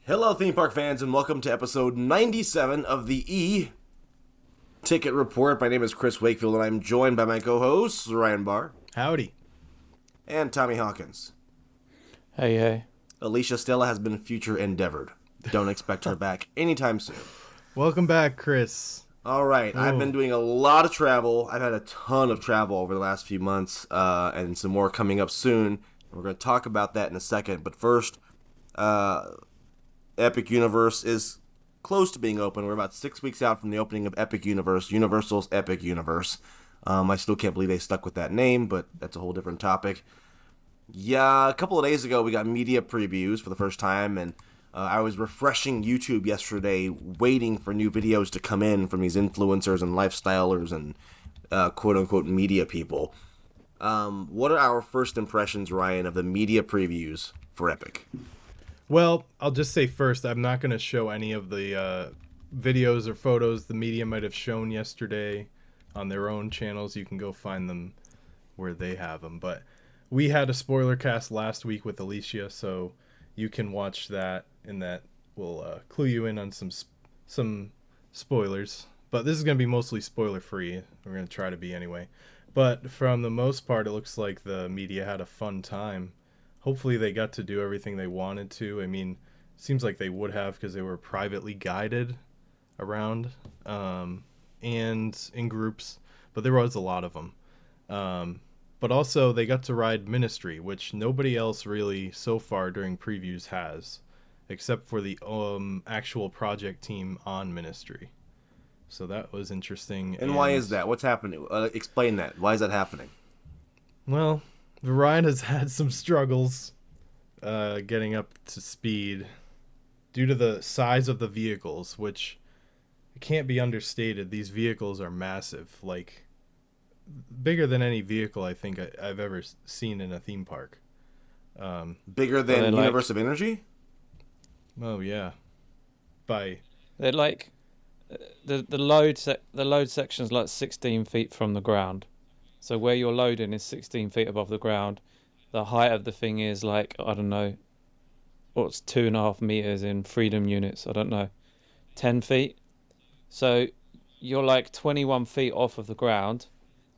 Hello, theme park fans, and welcome to episode 97 of the E-Ticket Report. My name is Chris Wakefield, and I'm joined by my co-hosts, Ryan Barr. Howdy. And Tommy Hawkins. Hey, hey. Alicia Stella has been future endeavored. Don't expect her back anytime soon. Welcome back, Chris. All right, I've been doing a lot of travel. I've had a ton of travel over the last few months, and some more coming up soon. We're going to talk about that in a second, but first, Epic Universe is close to being open. We're about 6 weeks out from the opening of Epic Universe, Universal's Epic Universe. I still can't believe they stuck with that name, but that's a whole different topic. Yeah, a couple of days ago, we got media previews for the first time, and I was refreshing YouTube yesterday, waiting for new videos to come in from these influencers and lifestylers and quote-unquote media people. What are our first impressions, Ryan, of the media previews for Epic? Well, I'll just say first, I'm not going to show any of the videos or photos the media might have shown yesterday on their own channels. You can go find them where they have them. But we had a spoiler cast last week with Alicia, so you can watch that, and that will clue you in on some spoilers. But this is going to be mostly spoiler-free. We're going to try to be anyway. But from the most part, it looks like the media had a fun time. Hopefully they got to do everything they wanted to. I mean, seems like they would have because they were privately guided around and in groups, but there was a lot of them. But also they got to ride Ministry, which nobody else really so far during previews has, except for the actual project team on Ministry. So that was interesting. And why is that? What's happening? Explain that. Why is that happening? Well, the ride has had some struggles getting up to speed due to the size of the vehicles, which can't be understated. These vehicles are massive, like bigger than any vehicle I think I've ever seen in a theme park. Bigger than Universe of Energy? Oh, yeah. They're like the load section's like 16 feet from the ground. So where you're loading is 16 feet above the ground. The height of the thing is like, I don't know, what's 2.5 meters in freedom units? I don't know, 10 feet. So you're like 21 feet off of the ground,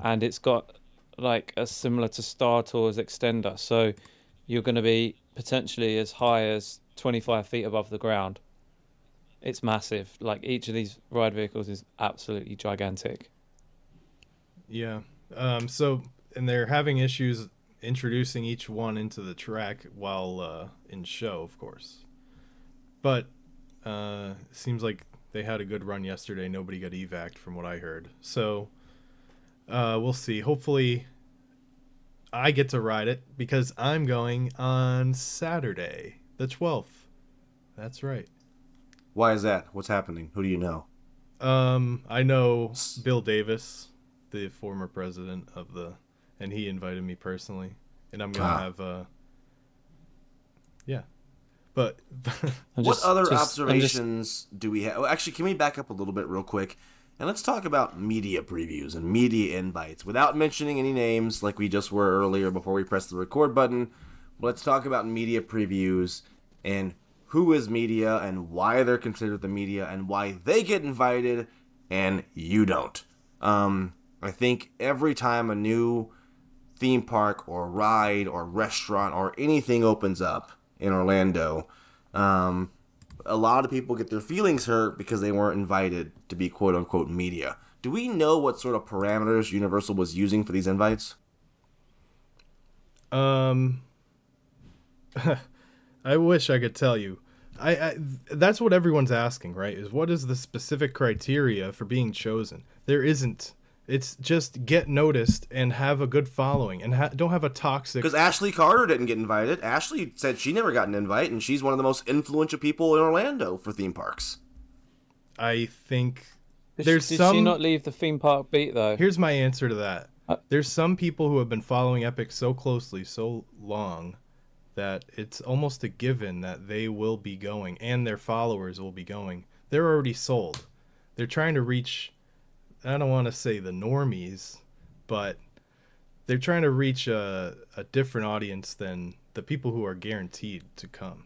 and it's got like a similar to Star Tours extender. So you're going to be potentially as high as 25 feet above the ground. It's massive. Like each of these ride vehicles is absolutely gigantic. Yeah. And they're having issues introducing each one into the track while in show, of course. But it seems like they had a good run yesterday. Nobody got evac'd from what I heard. So we'll see. Hopefully I get to ride it because I'm going on Saturday, the 12th. That's right. Why is that? What's happening? Who do you know? I know Bill Davis, the former president of and he invited me personally, and I'm gonna have yeah. But what other observations do we have? Well, actually, can we back up a little bit real quick, and let's talk about media previews and media invites without mentioning any names like we just were earlier before we pressed the record button. Let's talk about media previews and who is media and why they're considered the media and why they get invited and you don't. I think every time a new theme park or ride or restaurant or anything opens up in Orlando, a lot of people get their feelings hurt because they weren't invited to be quote-unquote media. Do we know what sort of parameters Universal was using for these invites? I wish I could tell you. I that's what everyone's asking, right? Is what is the specific criteria for being chosen? There isn't. It's just get noticed and have a good following and don't have a toxic... Because Ashley Carter didn't get invited. Ashley said she never got an invite, and she's one of the most influential people in Orlando for theme parks. I think Did she not leave the theme park beat, though? Here's my answer to that. There's some people who have been following Epic so closely, so long, that it's almost a given that they will be going and their followers will be going. They're already sold. They're trying to reach, I don't want to say the normies, but they're trying to reach a different audience than the people who are guaranteed to come.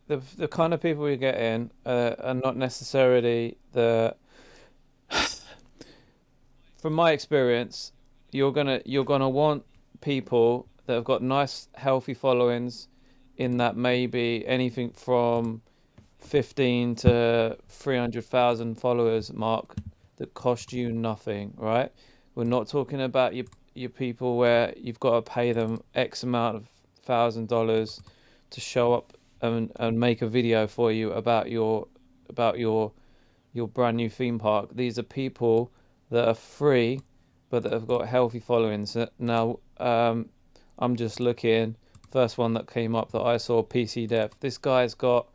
the kind of people you get in are not necessarily the. From my experience, you're gonna want people that have got nice, healthy followings, in that maybe anything from 15 to 300,000 followers mark that cost you nothing, right? We're not talking about your people where you've got to pay them X amount of $1,000 to show up and make a video for you about your brand new theme park. These are people that are free, but that have got healthy followings. Now, I'm just looking. First one that came up that I saw, PC Dev. This guy's got,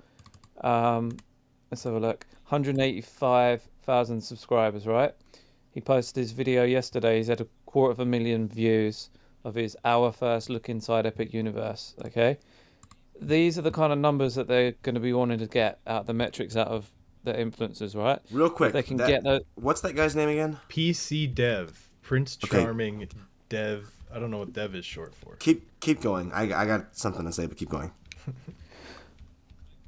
let's have a look, 185,000 subscribers, right? He posted his video yesterday. He's had 250,000 views of his Our First Look Inside Epic Universe, okay? These are the kind of numbers that they're going to be wanting to get out the metrics out of the influencers, right? Real quick, they can get the. What's that guy's name again? PC Dev, Prince Charming Dev. I don't know what Dev is short for. Keep going. I got something to say, but keep going.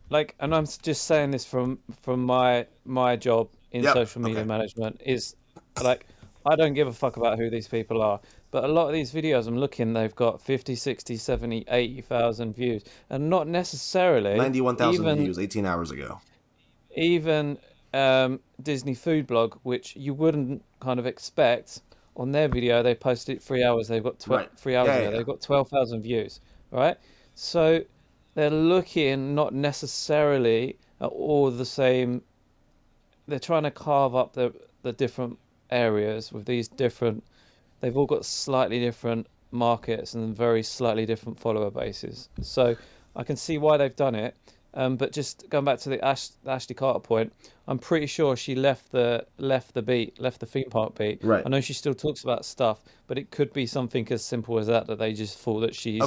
Like, and I'm just saying this from my job in social media management is like, I don't give a fuck about who these people are, but a lot of these videos I'm looking, they've got 50, 60, 70, 80,000 views, and not necessarily 91,000 views 18 hours ago. Even Disney Food Blog, which you wouldn't kind of expect, on their video they posted it 3 hours. They've got 3 hours ago. They've got 12,000 views, right? So they're looking not necessarily at all the same. They're trying to carve up the different areas with these different. They've all got slightly different markets and very slightly different follower bases. So I can see why they've done it. But just going back to the Ashley Carter point, I'm pretty sure she left the theme park beat. Right. I know she still talks about stuff, but it could be something as simple as that they just thought that she's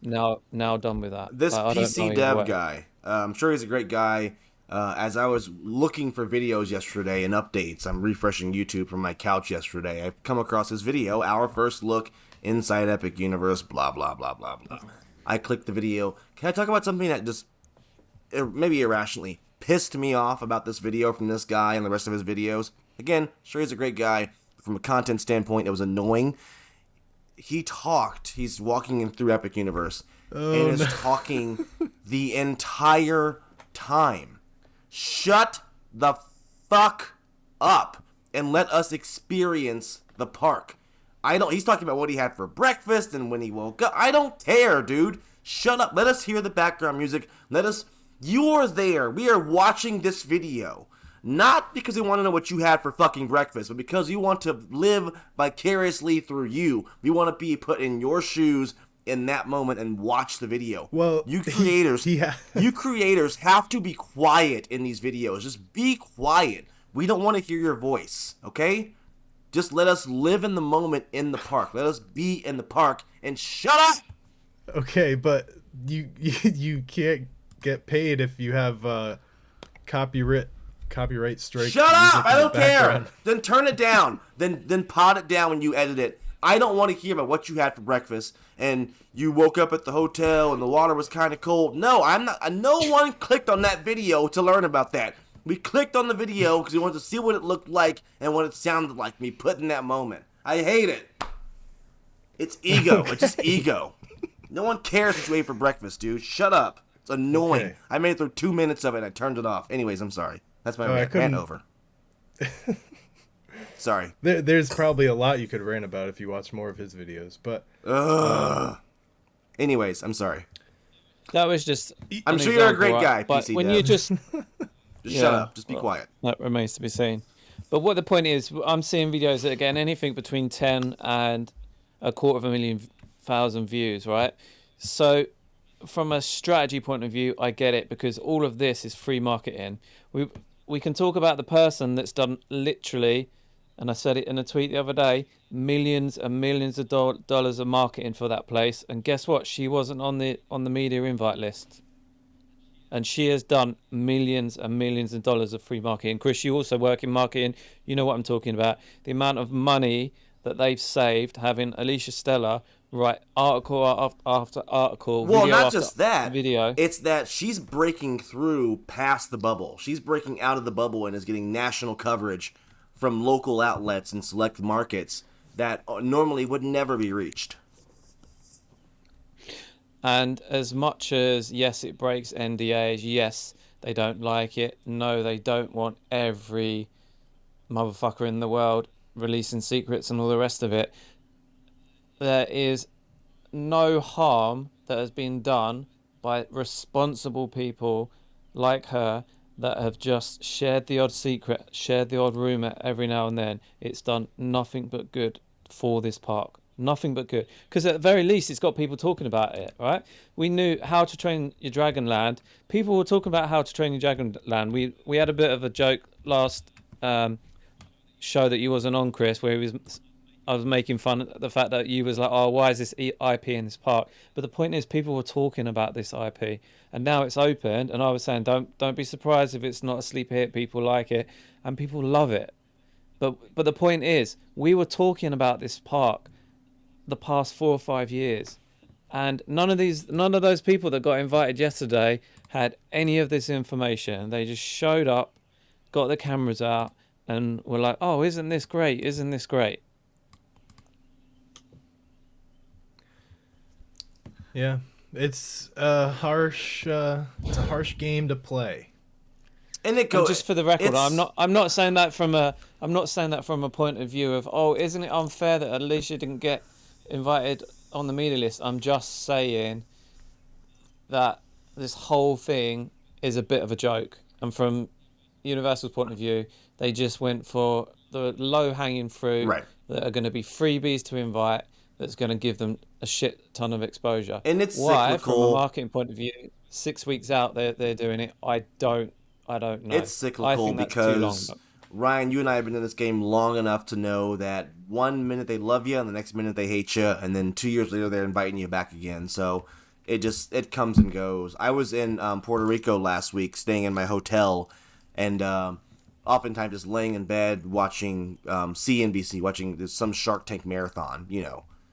now done with that. This PC Dev guy, I'm sure he's a great guy. As I was looking for videos yesterday and updates, I'm refreshing YouTube from my couch yesterday. I've come across his video, Our First Look Inside Epic Universe, blah, blah, blah, blah, blah. I clicked the video. Can I talk about something that just maybe irrationally pissed me off about this video from this guy and the rest of his videos? Again, sure, he's a great guy. From a content standpoint, it was annoying. He's walking in through Epic Universe and is talking the entire time. Shut the fuck up and let us experience the park. He's talking about what he had for breakfast and when he woke up. I don't care, dude. Shut up. Let us hear the background music. You're there. We are watching this video. Not because we want to know what you had for fucking breakfast, but because we want to live vicariously through you. We want to be put in your shoes in that moment and watch the video. Well, you creators have to be quiet in these videos. Just be quiet. We don't want to hear your voice, okay? Just let us live in the moment in the park. Let us be in the park and shut up. Okay, but you can't get paid if you have copyright strike. Shut up! I don't care. Then turn it down. Then pot it down when you edit it. I don't want to hear about what you had for breakfast and you woke up at the hotel and the water was kind of cold. No, I'm not. No one clicked on that video to learn about that. We clicked on the video because we wanted to see what it looked like and what it sounded like me put in that moment. I hate it. It's ego. Okay. It's just ego. No one cares what you ate for breakfast, dude. Shut up. It's annoying. Okay. I made it through 2 minutes of it and I turned it off. Anyways, I'm sorry. That's my rant over. Sorry. There's probably a lot you could rant about if you watch more of his videos, but... Anyways, I'm sorry. That was just... I'm sure you're a great guy, but PC when Dev. you just... Shut up. Just be quiet. That remains to be seen. But what the point is, I'm seeing videos that, again, anything between 10 and 250,000 views, right? So from a strategy point of view, I get it, because all of this is free marketing. We can talk about the person that's done literally, and I said it in a tweet the other day, millions and millions of dollars of marketing for that place. And guess what? She wasn't on the media invite list. And she has done millions and millions of dollars of free marketing. Chris, you also work in marketing. You know what I'm talking about. The amount of money that they've saved having Alicia Stella write article after article, well, video not after just that. video. It's that she's breaking through past the bubble. She's breaking out of the bubble and is getting national coverage from local outlets and select markets that normally would never be reached. And as much as, yes, it breaks NDAs, yes, they don't like it, no, they don't want every motherfucker in the world releasing secrets and all the rest of it, there is no harm that has been done by responsible people like her that have just shared the odd secret, shared the odd rumour every now and then. It's done nothing but good for this park. Nothing but good. Because at the very least, it's got people talking about it, right? We knew How to Train Your Dragonland. People were talking about How to Train Your Dragonland. We had a bit of a joke last show that you wasn't on, Chris, where I was making fun of the fact that you was like, oh, why is this IP in this park? But the point is, people were talking about this IP, and now it's opened, and I was saying, don't be surprised if it's not a sleeper hit. People like it, and people love it. But the point is, we were talking about this park the past 4 or 5 years, and none of those people that got invited yesterday had any of this information. They just showed up, got the cameras out, and were like, oh, isn't this great? Isn't this great? Yeah, it's a harsh game to play. And it goes, just for the record, I'm not saying that from a point of view of, oh, isn't it unfair that Alicia didn't get invited on the media list. I'm just saying that this whole thing is a bit of a joke, and from Universal's point of view, they just went for the low-hanging fruit that are going to be freebies to invite, that's going to give them a shit ton of exposure. And it's why, cyclical. From a marketing point of view, 6 weeks out they're doing it. I don't know. It's cyclical because Ryan, you and I have been in this game long enough to know that 1 minute they love you and the next minute they hate you, and then 2 years later they're inviting you back again. So it comes and goes. I was in Puerto Rico last week, staying in my hotel, and oftentimes just laying in bed watching CNBC, watching some Shark Tank marathon,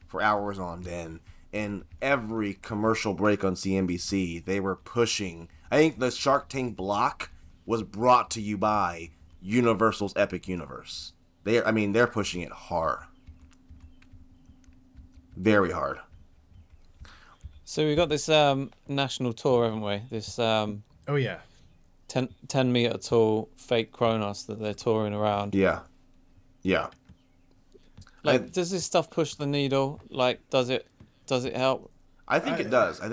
for hours on end. And every commercial break on CNBC, they were pushing. I think the Shark Tank block was brought to you by Universal's Epic Universe. They're pushing it hard. Very hard. So we've got this national tour, haven't we? This 10 meter tall fake Kronos that they're touring around. Yeah. Does this stuff push the needle? Does it help? I think it does. I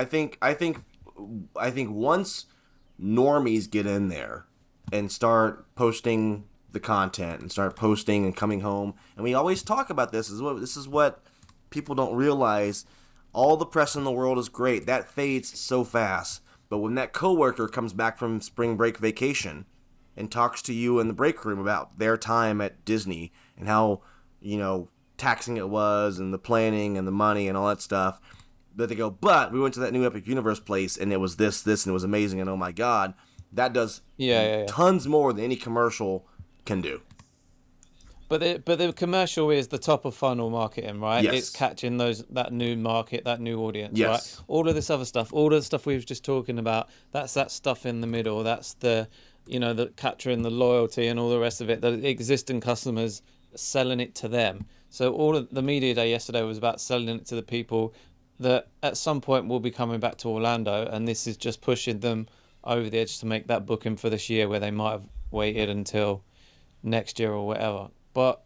think once normies get in there and start posting the content and start posting and coming home, and we always talk about this is what people don't realize. All the press in the world is great. That fades so fast. But when that coworker comes back from spring break vacation and talks to you in the break room about their time at Disney and how, taxing it was and the planning and the money and all that stuff, that they go, but we went to that new Epic Universe place and it was this, and it was amazing, and oh my God, that does tons more than any commercial can do. But the commercial is the top of funnel marketing, right? Yes. It's catching that new market, that new audience, yes. right? All of this other stuff, all of the stuff we were just talking about, that's that stuff in the middle. That's the capturing the loyalty and all the rest of it, the existing customers, selling it to them. So all of the media day yesterday was about selling it to the people that at some point will be coming back to Orlando, and this is just pushing them over the edge to make that booking for this year where they might have waited until next year or whatever. But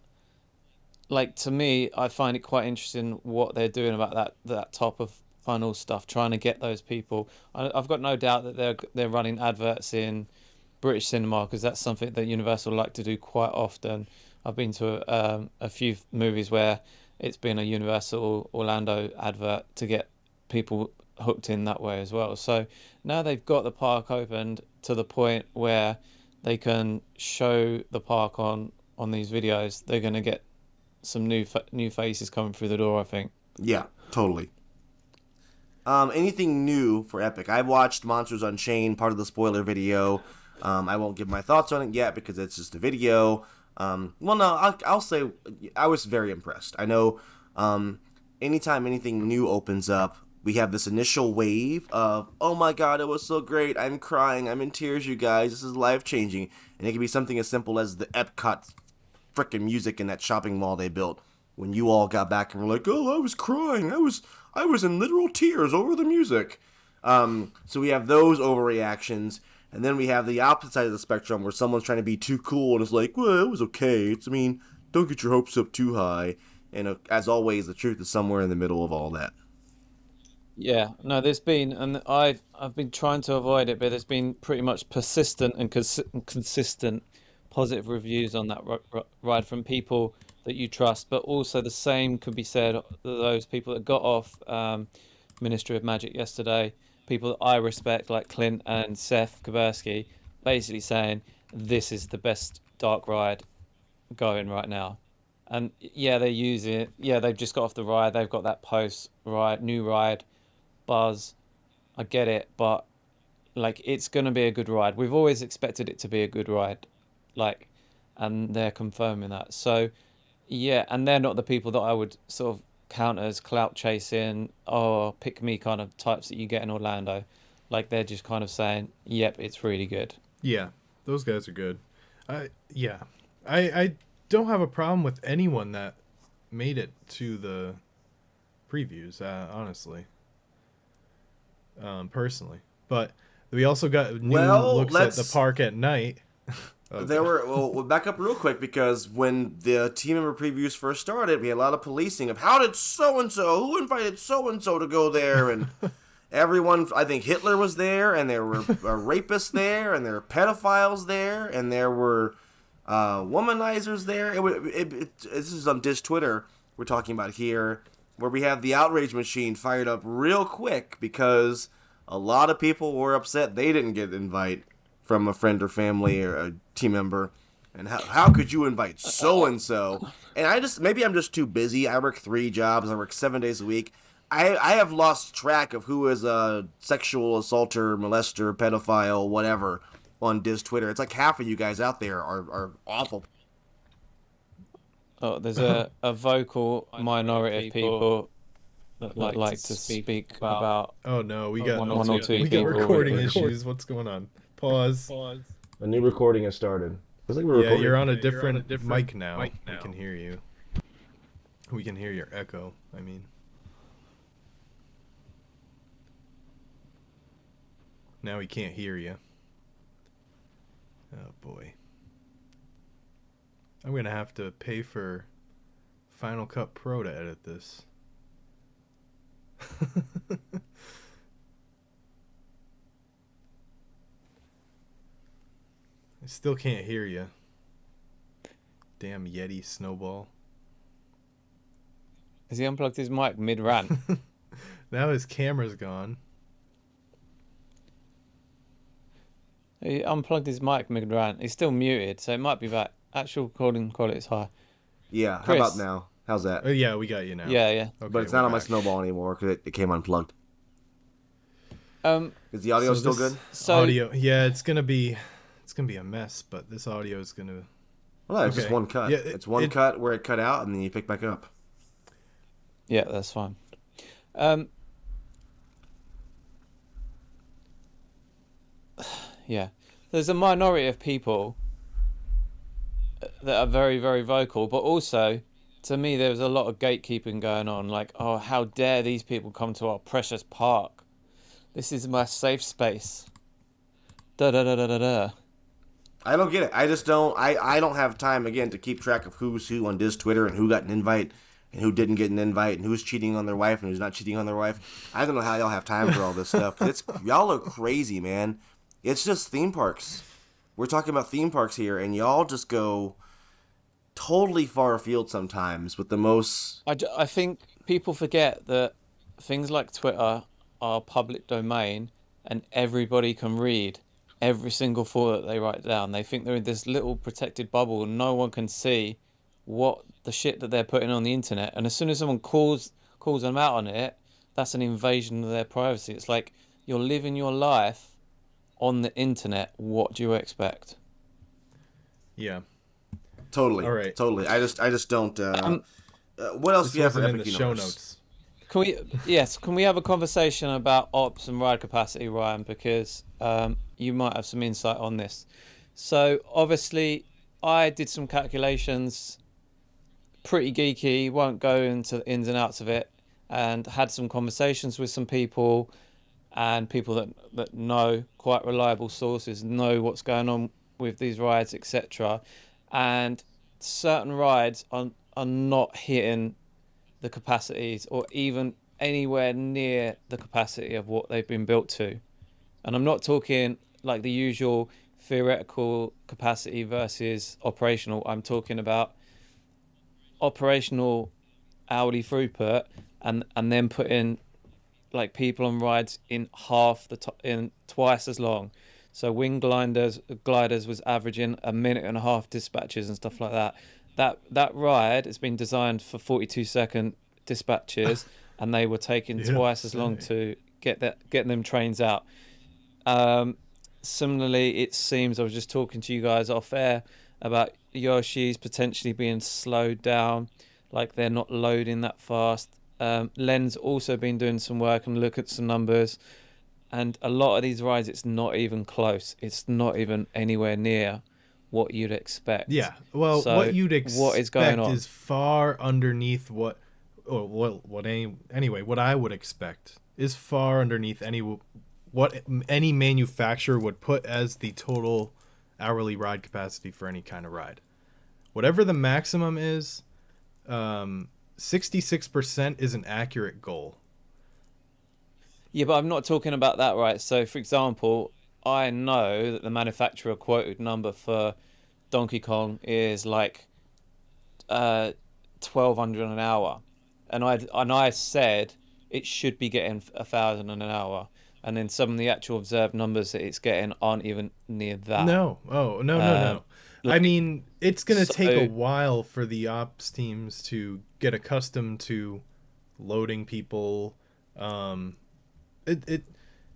to me, I find it quite interesting what they're doing about that top of funnel stuff, trying to get those people. I've got no doubt that they're running adverts in British cinema, because that's something that Universal like to do quite often. I've been to a few movies where it's been a Universal Orlando advert to get people hooked in that way as well. So now they've got the park opened to the point where they can show the park on these videos. They're going to get some new faces coming through the door, I think. Yeah, totally. Anything new for Epic? I watched Monsters Unchained, part of the spoiler video. I won't give my thoughts on it yet because it's just a video. Well, no, I'll say I was very impressed. I know anytime anything new opens up, we have this initial wave of, oh my god, it was so great, I'm crying, I'm in tears, you guys, this is life-changing. And it can be something as simple as the Epcot frickin' music in that shopping mall they built. When you all got back and were like, oh, I was crying, I was in literal tears over the music. So we have those overreactions, and then we have the opposite side of the spectrum where someone's trying to be too cool and is like, well, it was okay. Don't get your hopes up too high. And as always, the truth is somewhere in the middle of all that. Yeah, no, there's been, and I've been trying to avoid it, but there's been pretty much persistent and consistent positive reviews on that ride from people that you trust. But also the same could be said of those people that got off Ministry of Magic yesterday, people that I respect like Clint and Seth Kabersky, basically saying this is the best dark ride going right now. And yeah, they use it. Yeah, they've just got off the ride. They've got that post ride, new ride buzz. I get it, but like it's gonna be a good ride. We've always expected it to be a good ride, like, and they're confirming that. So yeah, and they're not the people that I would sort of count as clout chasing or pick me kind of types that you get in Orlando. Like they're just kind of saying, "Yep, it's really good." Yeah, those guys are good. Yeah, I don't have a problem with anyone that made it to the previews. Honestly, personally, but we also got new looks at the park at night. Okay. We'll back up real quick because when the team member previews first started, we had a lot of policing of how did so-and-so, who invited so-and-so to go there, and everyone, I think Hitler was there, and there were rapists there, and there were pedophiles there, and there were womanizers there. This is on Dish Twitter we're talking about here, where we have the outrage machine fired up real quick because a lot of people were upset they didn't get an invite from a friend or family or a team member. And how could you invite so-and-so? And maybe I'm just too busy. I work 3 jobs. I work 7 days a week. I have lost track of who is a sexual assaulter, molester, pedophile, whatever on Diz Twitter. It's like half of you guys out there are awful. Oh, there's a vocal minority of people that like to speak about. Oh no, we got one or two we got recording issues. What's going on? Pause. A new recording has started. Like you're on a different mic now. We can hear you. We can hear your echo. I mean, now we can't hear you. Oh boy. I'm gonna have to pay for Final Cut Pro to edit this. I still can't hear you. Damn Yeti Snowball. Has he unplugged his mic mid-rant? Now his camera's gone. He unplugged his mic mid-rant. He's still muted, so it might be back. Actual recording quality is high. Yeah, Chris. How about now? How's that? Oh, yeah, we got you now. Yeah. Okay, but it's not on my Snowball anymore because it came unplugged. Is the audio still good? Audio, yeah, it's gonna be a mess, but this audio is gonna. Well, no, it's just one cut. Yeah, it's one cut where it cut out, and then you pick back up. Yeah, that's fine. Yeah, there's a minority of people that are very, very vocal, but also, to me, there was a lot of gatekeeping going on. Like, oh, how dare these people come to our precious park? This is my safe space. Da da da da da da. I don't get it. I just don't. I don't have time again to keep track of who's who on Diz Twitter and who got an invite and who didn't get an invite and who's cheating on their wife and who's not cheating on their wife. I don't know how y'all have time for all this stuff. Y'all are crazy, man. It's just theme parks. We're talking about theme parks here, and y'all just go totally far afield sometimes with the most. I think people forget that things like Twitter are public domain, and everybody can read every single thought that they write down. They think they're in this little protected bubble and no one can see what the shit that they're putting on the internet. And as soon as someone calls them out on it, that's an invasion of their privacy. It's like you're living your life on the internet. What do you expect? Yeah. Totally. All right. Totally. I just don't. What else do you have for in Epic the Universe? show notes. Can we have a conversation about ops and ride capacity, Ryan? Because you might have some insight on this. So obviously, I did some calculations, pretty geeky. Won't go into the ins and outs of it, and had some conversations with some people, and people that know, quite reliable sources, know what's going on with these rides, etc. And certain rides are not hitting the capacities or even anywhere near the capacity of what they've been built to. And I'm not talking like the usual theoretical capacity versus operational. I'm talking about operational hourly throughput and then putting like people on rides in in twice as long. So wing gliders was averaging a minute and a half dispatches and stuff like that. That ride has been designed for 42-second dispatches, and they were taking twice as long to get them trains out. Similarly, it seems I was just talking to you guys off air about Yoshi's potentially being slowed down, like they're not loading that fast. Len's also been doing some work and look at some numbers, and a lot of these rides, it's not even close. It's not even anywhere near what you'd expect. Yeah, well, so what you'd expect what is going on? is far underneath what I would expect is far underneath what any manufacturer would put as the total hourly ride capacity for any kind of ride. Whatever the maximum is, 66% is an accurate goal. Yeah, but I'm not talking about that, right? So, for example, I know that the manufacturer quoted number for Donkey Kong is like 1,200 an hour, and I said it should be getting 1,000 an hour, and then some of the actual observed numbers that it's getting aren't even near that. No, no. I mean, it's gonna take a while for the ops teams to get accustomed to loading people.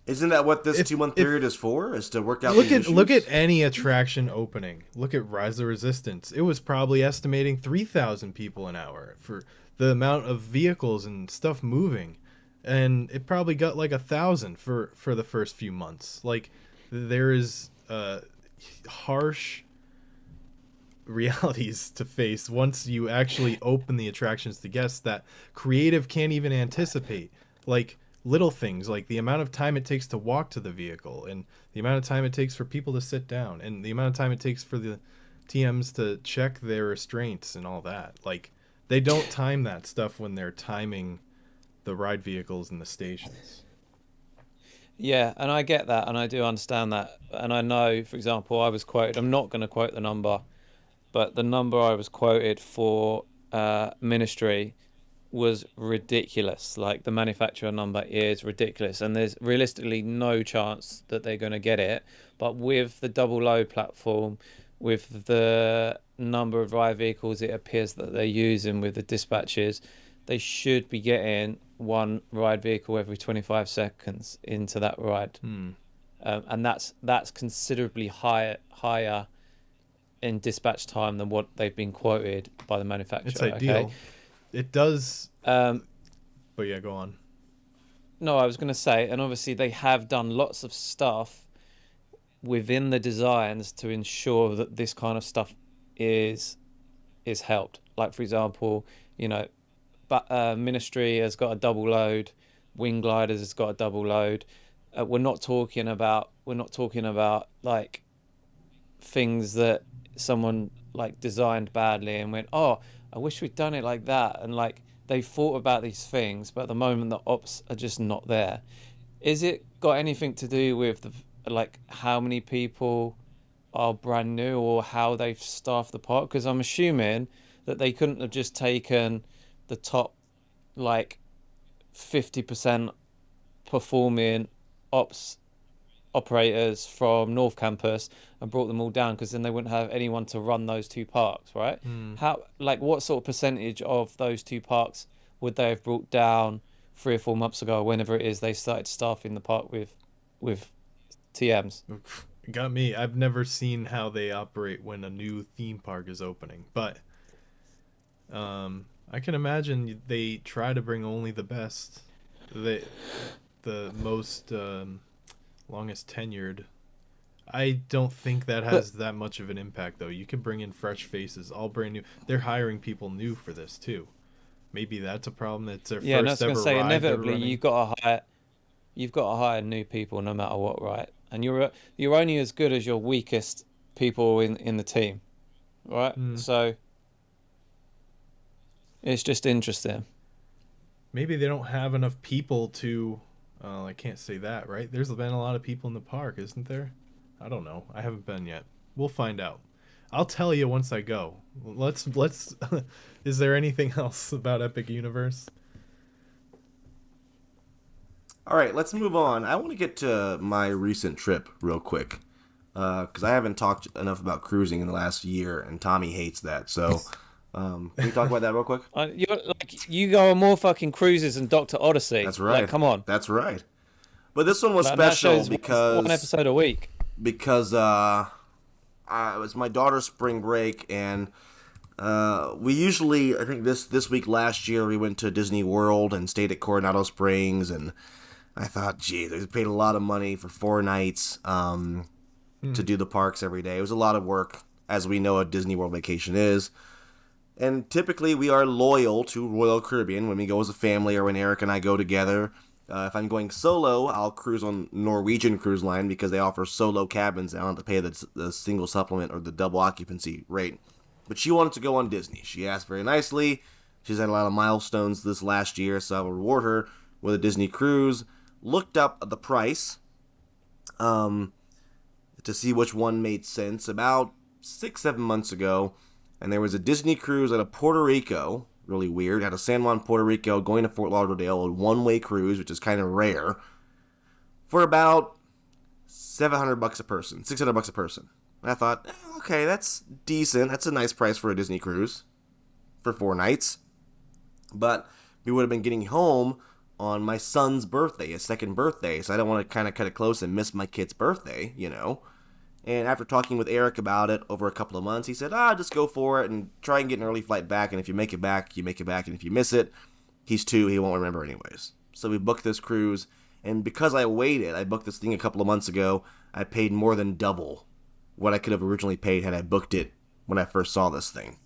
Isn't that what this 2-month period is for? Is to work out look these at issues? Look at any attraction opening. Look at Rise of the Resistance. It was probably estimating 3,000 people an hour for the amount of vehicles and stuff moving, and it probably got like 1,000 for the first few months. Like, there is harsh realities to face once you actually open the attractions to guests that creative can't even anticipate. Like, little things like the amount of time it takes to walk to the vehicle, and the amount of time it takes for people to sit down, and the amount of time it takes for the TMs to check their restraints and all that. Like, they don't time that stuff when they're timing the ride vehicles in the stations. Yeah, and I get that, and I do understand that. And I know, for example, I was quoted, I'm not going to quote the number, but the number I was quoted for Ministry was ridiculous. Like, the manufacturer number is ridiculous, and there's realistically no chance that they're going to get it. But with the double load platform, with the number of ride vehicles it appears that they're using with the dispatches, they should be getting one ride vehicle every 25 seconds into that ride. And that's considerably higher in dispatch time than what they've been quoted by the manufacturer. It's ideal. Okay? It does. But yeah, go on. No, I was going to say, and obviously they have done lots of stuff within the designs to ensure that this kind of stuff is helped. Like, for example, but Ministry has got a double load, Wing Gliders has got a double load. We're not talking about like things that someone like designed badly and went, oh, I wish we'd done it like that, and like they thought about these things, but at the moment the ops are just not there. Is it got anything to do with like how many people are brand new or how they've staffed the park? Because I'm assuming that they couldn't have just taken the top like 50% performing operators from North Campus and brought them all down, because then they wouldn't have anyone to run those two parks, right? What sort of percentage of those two parks would they have brought down 3 or 4 months ago, whenever it is they started staffing the park with TMs? got me. I've never seen how they operate when a new theme park is opening, but I can imagine they try to bring only the best, the most longest tenured. I don't think that has that much of an impact, though. You can bring in fresh faces, all brand new. They're hiring people new for this too. Maybe that's a problem. It's their Yeah, and I first was going ever to say, ride they're inevitably, running. you've got to hire new people no matter what, right? And you're only as good as your weakest people in the team, right? So it's just interesting. Maybe they don't have enough people to. I can't say that, right? There's been a lot of people in the park, isn't there? I don't know. I haven't been yet. We'll find out. I'll tell you once I go. Let's. Is there anything else about Epic Universe? All right, let's move on. I want to get to my recent trip real quick because I haven't talked enough about cruising in the last year, and Tommy hates that. So, can we talk about that real quick? You go on more fucking cruises than Dr. Odyssey. That's right. Like, come on. That's right. But this one was Like, special because one episode a week. Because it was my daughter's spring break, and we usually, I think this week last year, we went to Disney World and stayed at Coronado Springs, and I thought, gee, they paid a lot of money for 4 nights to do the parks every day. It was a lot of work, as we know a Disney World vacation is. And typically we are loyal to Royal Caribbean when we go as a family or when Eric and I go together. If I'm going solo, I'll cruise on Norwegian Cruise Line because they offer solo cabins. I don't have to pay the single supplement or the double occupancy rate. But she wanted to go on Disney. She asked very nicely. She's had a lot of milestones this last year, so I will reward her with a Disney cruise. Looked up the price to see which one made sense about 6-7 months ago. And there was a Disney cruise out of Puerto Rico. Really weird. Out of San Juan, Puerto Rico, going to Fort Lauderdale, a one-way cruise, which is kind of rare, for about $700 a person, $600 a person. And I thought, okay, that's decent. That's a nice price for a Disney cruise for 4 nights. But we would have been getting home on my son's birthday, his second birthday, so I don't want to kind of cut it close and miss my kid's birthday, you know. And after talking with Eric about it over a couple of months, he said, just go for it and try and get an early flight back. And if you make it back, you make it back. And if you miss it, he's 2, he won't remember anyways. So we booked this cruise. And because I waited, I booked this thing a couple of months ago, I paid more than double what I could have originally paid had I booked it when I first saw this thing.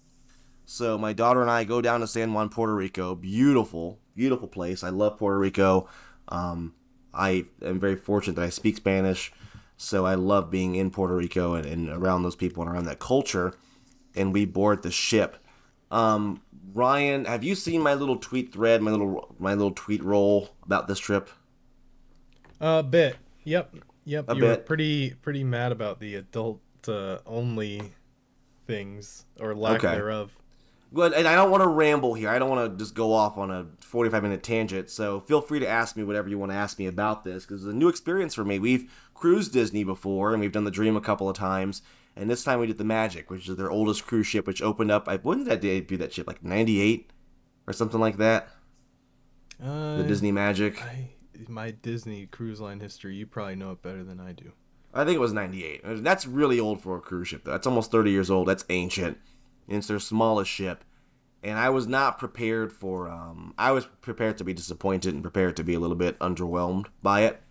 So my daughter and I go down to San Juan, Puerto Rico. Beautiful, beautiful place. I love Puerto Rico. I am very fortunate that I speak Spanish. So I love being in Puerto Rico and around those people and around that culture. And we board the ship. Ryan, have you seen my little tweet thread, my little tweet roll about this trip? A bit. Yep. You were bit. pretty mad about the adult only things or lack thereof. Good, and I don't want to ramble here. I don't want to just go off on a 45-minute tangent. So feel free to ask me whatever you want to ask me about this, because it's a new experience for me. We've cruised Disney before, and we've done the Dream a couple of times, and this time we did the Magic, which is their oldest cruise ship, which opened up. When did I debut that ship? Like 98 or something like that. The Disney Magic. My Disney cruise line history, you probably know it better than I do. I think it was 98. That's really old for a cruise ship, though. That's almost 30 years old. That's ancient. And it's their smallest ship. And I was not prepared for, I was prepared to be disappointed and prepared to be a little bit underwhelmed by it.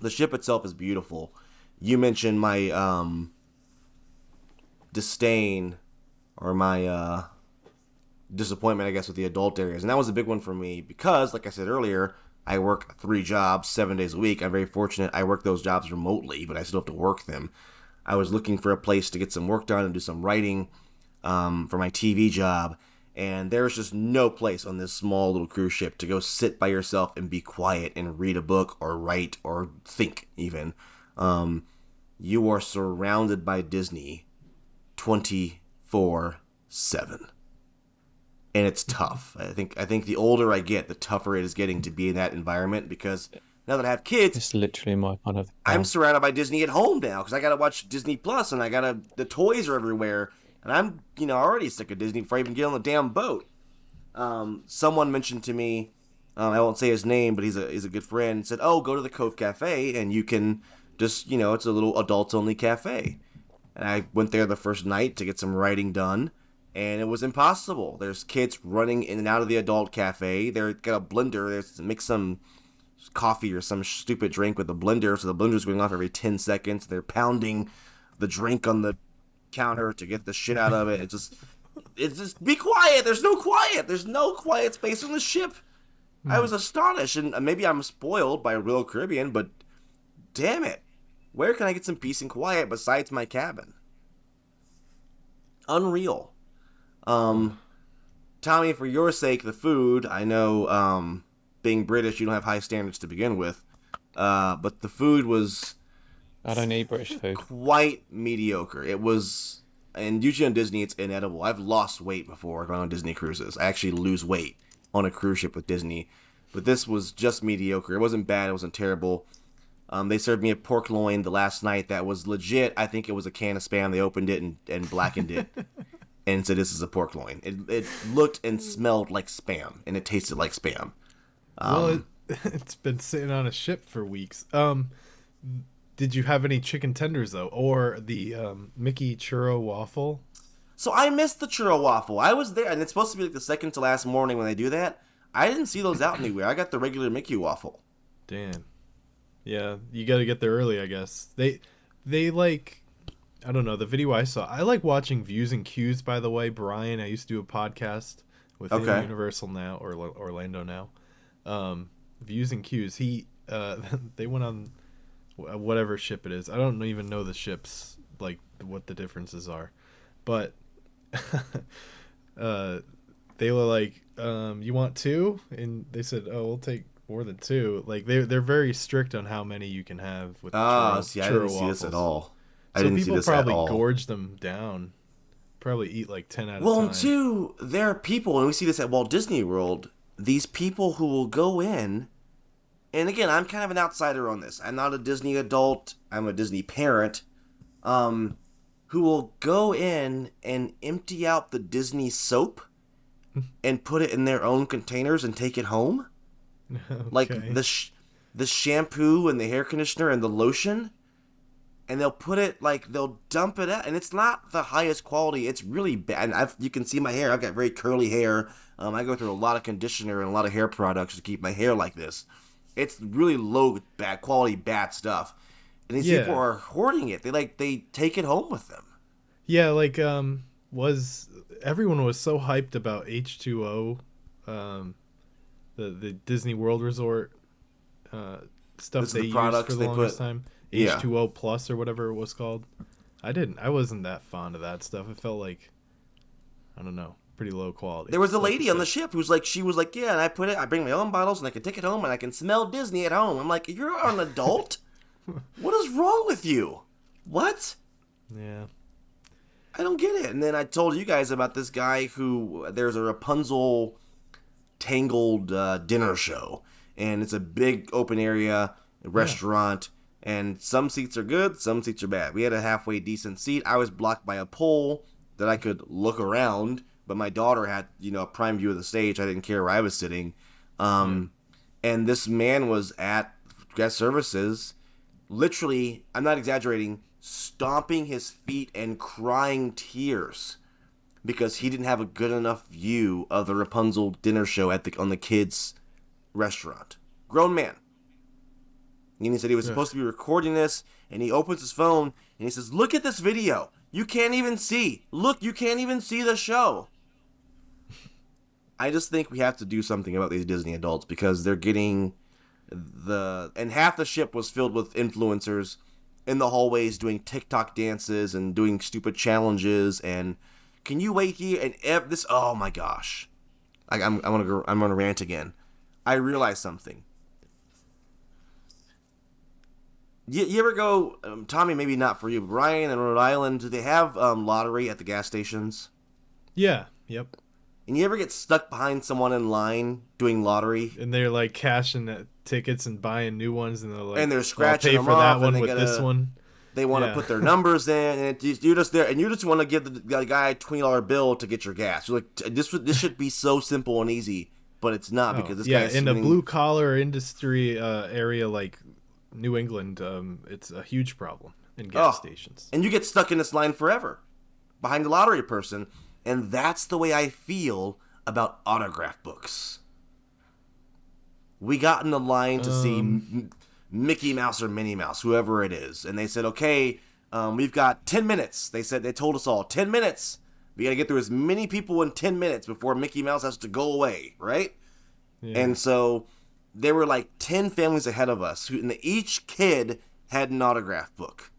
The ship itself is beautiful. You mentioned my disdain or my disappointment, I guess, with the adult areas. And that was a big one for me because, like I said earlier, I work 3 jobs, 7 days a week. I'm very fortunate. I work those jobs remotely, but I still have to work them. I was looking for a place to get some work done and do some writing for my TV job, and there's just no place on this small little cruise ship to go sit by yourself and be quiet and read a book or write or think even. You are surrounded by Disney 24/7. And it's tough. I think the older I get, the tougher it is getting to be in that environment, because now that I have kids, it's literally my kind of. I'm surrounded by Disney at home now because I gotta watch Disney Plus and the toys are everywhere, and I'm already sick of Disney before I even get on the damn boat. Someone mentioned to me, I won't say his name, but he's a good friend, said, "Oh, go to the Cove Cafe and you can Just, it's a little adults-only cafe. And I went there the first night to get some writing done, and it was impossible. There's kids running in and out of the adult cafe. They've got a blender. There's to mix some coffee or some stupid drink with a blender, so the blender's going off every 10 seconds. They're pounding the drink on the counter to get the shit out of it. It's just be quiet. There's no quiet. There's no quiet space on the ship. I was astonished, and maybe I'm spoiled by Royal Caribbean, but damn it. Where can I get some peace and quiet besides my cabin? Unreal. Tommy, for your sake, the food, I know, being British, you don't have high standards to begin with, but the food was... I don't eat British food. Quite mediocre. It was, and usually on Disney, it's inedible. I've lost weight before going on Disney cruises. I actually lose weight on a cruise ship with Disney, but this was just mediocre. It wasn't bad. It wasn't terrible. They served me a pork loin the last night that was legit. I think it was a can of Spam. They opened it and blackened it and said, this is a pork loin. It looked and smelled like Spam, and it tasted like Spam. It's been sitting on a ship for weeks. Did you have any chicken tenders, though? Or the Mickey churro waffle? So I missed the churro waffle. I was there, and it's supposed to be like the second to last morning when they do that. I didn't see those out anywhere. I got the regular Mickey waffle. Damn. Yeah, you got to get there early, I guess. They like, I don't know, the video I saw. I like watching Views and Cues, by the way. Brian, I used to do a podcast with Universal now, or Orlando now. Views and Cues. They went on whatever ship it is. I don't even know the ships, like what the differences are. But they were like, you want two? And they said, oh, we'll take more than two. Like they're very strict on how many you can have with see, I didn't see this at all. So people probably gorge them down. Probably eat like 10 out of 10. Well, and two, there are people, and we see this at Walt Disney World, these people who will go in, and again, I'm kind of an outsider on this. I'm not a Disney adult. I'm a Disney parent. Who will go in and empty out the Disney soap and put it in their own containers and take it home. Okay. Like the shampoo and the hair conditioner and the lotion, and they'll put it, like, they'll dump it out, and it's not the highest quality. It's really bad. And you can see my hair. I've got very curly hair. I go through a lot of conditioner and a lot of hair products to keep my hair like this. It's really low bad quality bad stuff, and these people are hoarding it. They take it home with them. Yeah, like everyone was so hyped about H2O, the Disney World Resort stuff they used for the longest time. H2O Plus or whatever it was called. I wasn't that fond of that stuff. It felt like, I don't know, pretty low quality. There was a lady on the ship who's like, she was like, yeah, and I bring my own bottles and I can take it home and I can smell Disney at home. I'm like, you're an adult? What is wrong with you? What? Yeah. I don't get it. And then I told you guys about this guy who, there's a Rapunzel tangled dinner show, and it's a big open area restaurant, and some seats are good, some seats are bad. We had a halfway decent seat. I was blocked by a pole that I could look around, but my daughter had, a prime view of the stage. I didn't care where I was sitting. And this man was at guest services, literally, I'm not exaggerating, stomping his feet and crying tears because he didn't have a good enough view of the Rapunzel dinner show on the kids' restaurant. Grown man. And he said he was supposed to be recording this, and he opens his phone, and he says, look at this video. You can't even see. Look, you can't even see the show. I just think we have to do something about these Disney adults because they're getting and half the ship was filled with influencers in the hallways doing TikTok dances and doing stupid challenges, and can you wait here? And this, oh my gosh. I'm gonna rant again. I realized something. You ever go, Tommy, maybe not for you, but Ryan in Rhode Island, do they have lottery at the gas stations? Yeah, yep. And you ever get stuck behind someone in line doing lottery? And they're like cashing the tickets and buying new ones, and they're like, and they're scratching I'll pay them for off, that one with this one. They want to put their numbers in, and you're just there, and you just want to give the guy a $20 bill to get your gas. You're like, this should be so simple and easy, but it's not because this guy is in the blue collar industry area, like New England, it's a huge problem in gas stations. And you get stuck in this line forever behind the lottery person. And that's the way I feel about autograph books. We got in the line to see Mickey Mouse or Minnie Mouse, whoever it is. And they said, okay, we've got 10 minutes. They told us all, 10 minutes. We got to get through as many people in 10 minutes before Mickey Mouse has to go away, right? Yeah. And so there were like 10 families ahead of us, and each kid had an autograph book.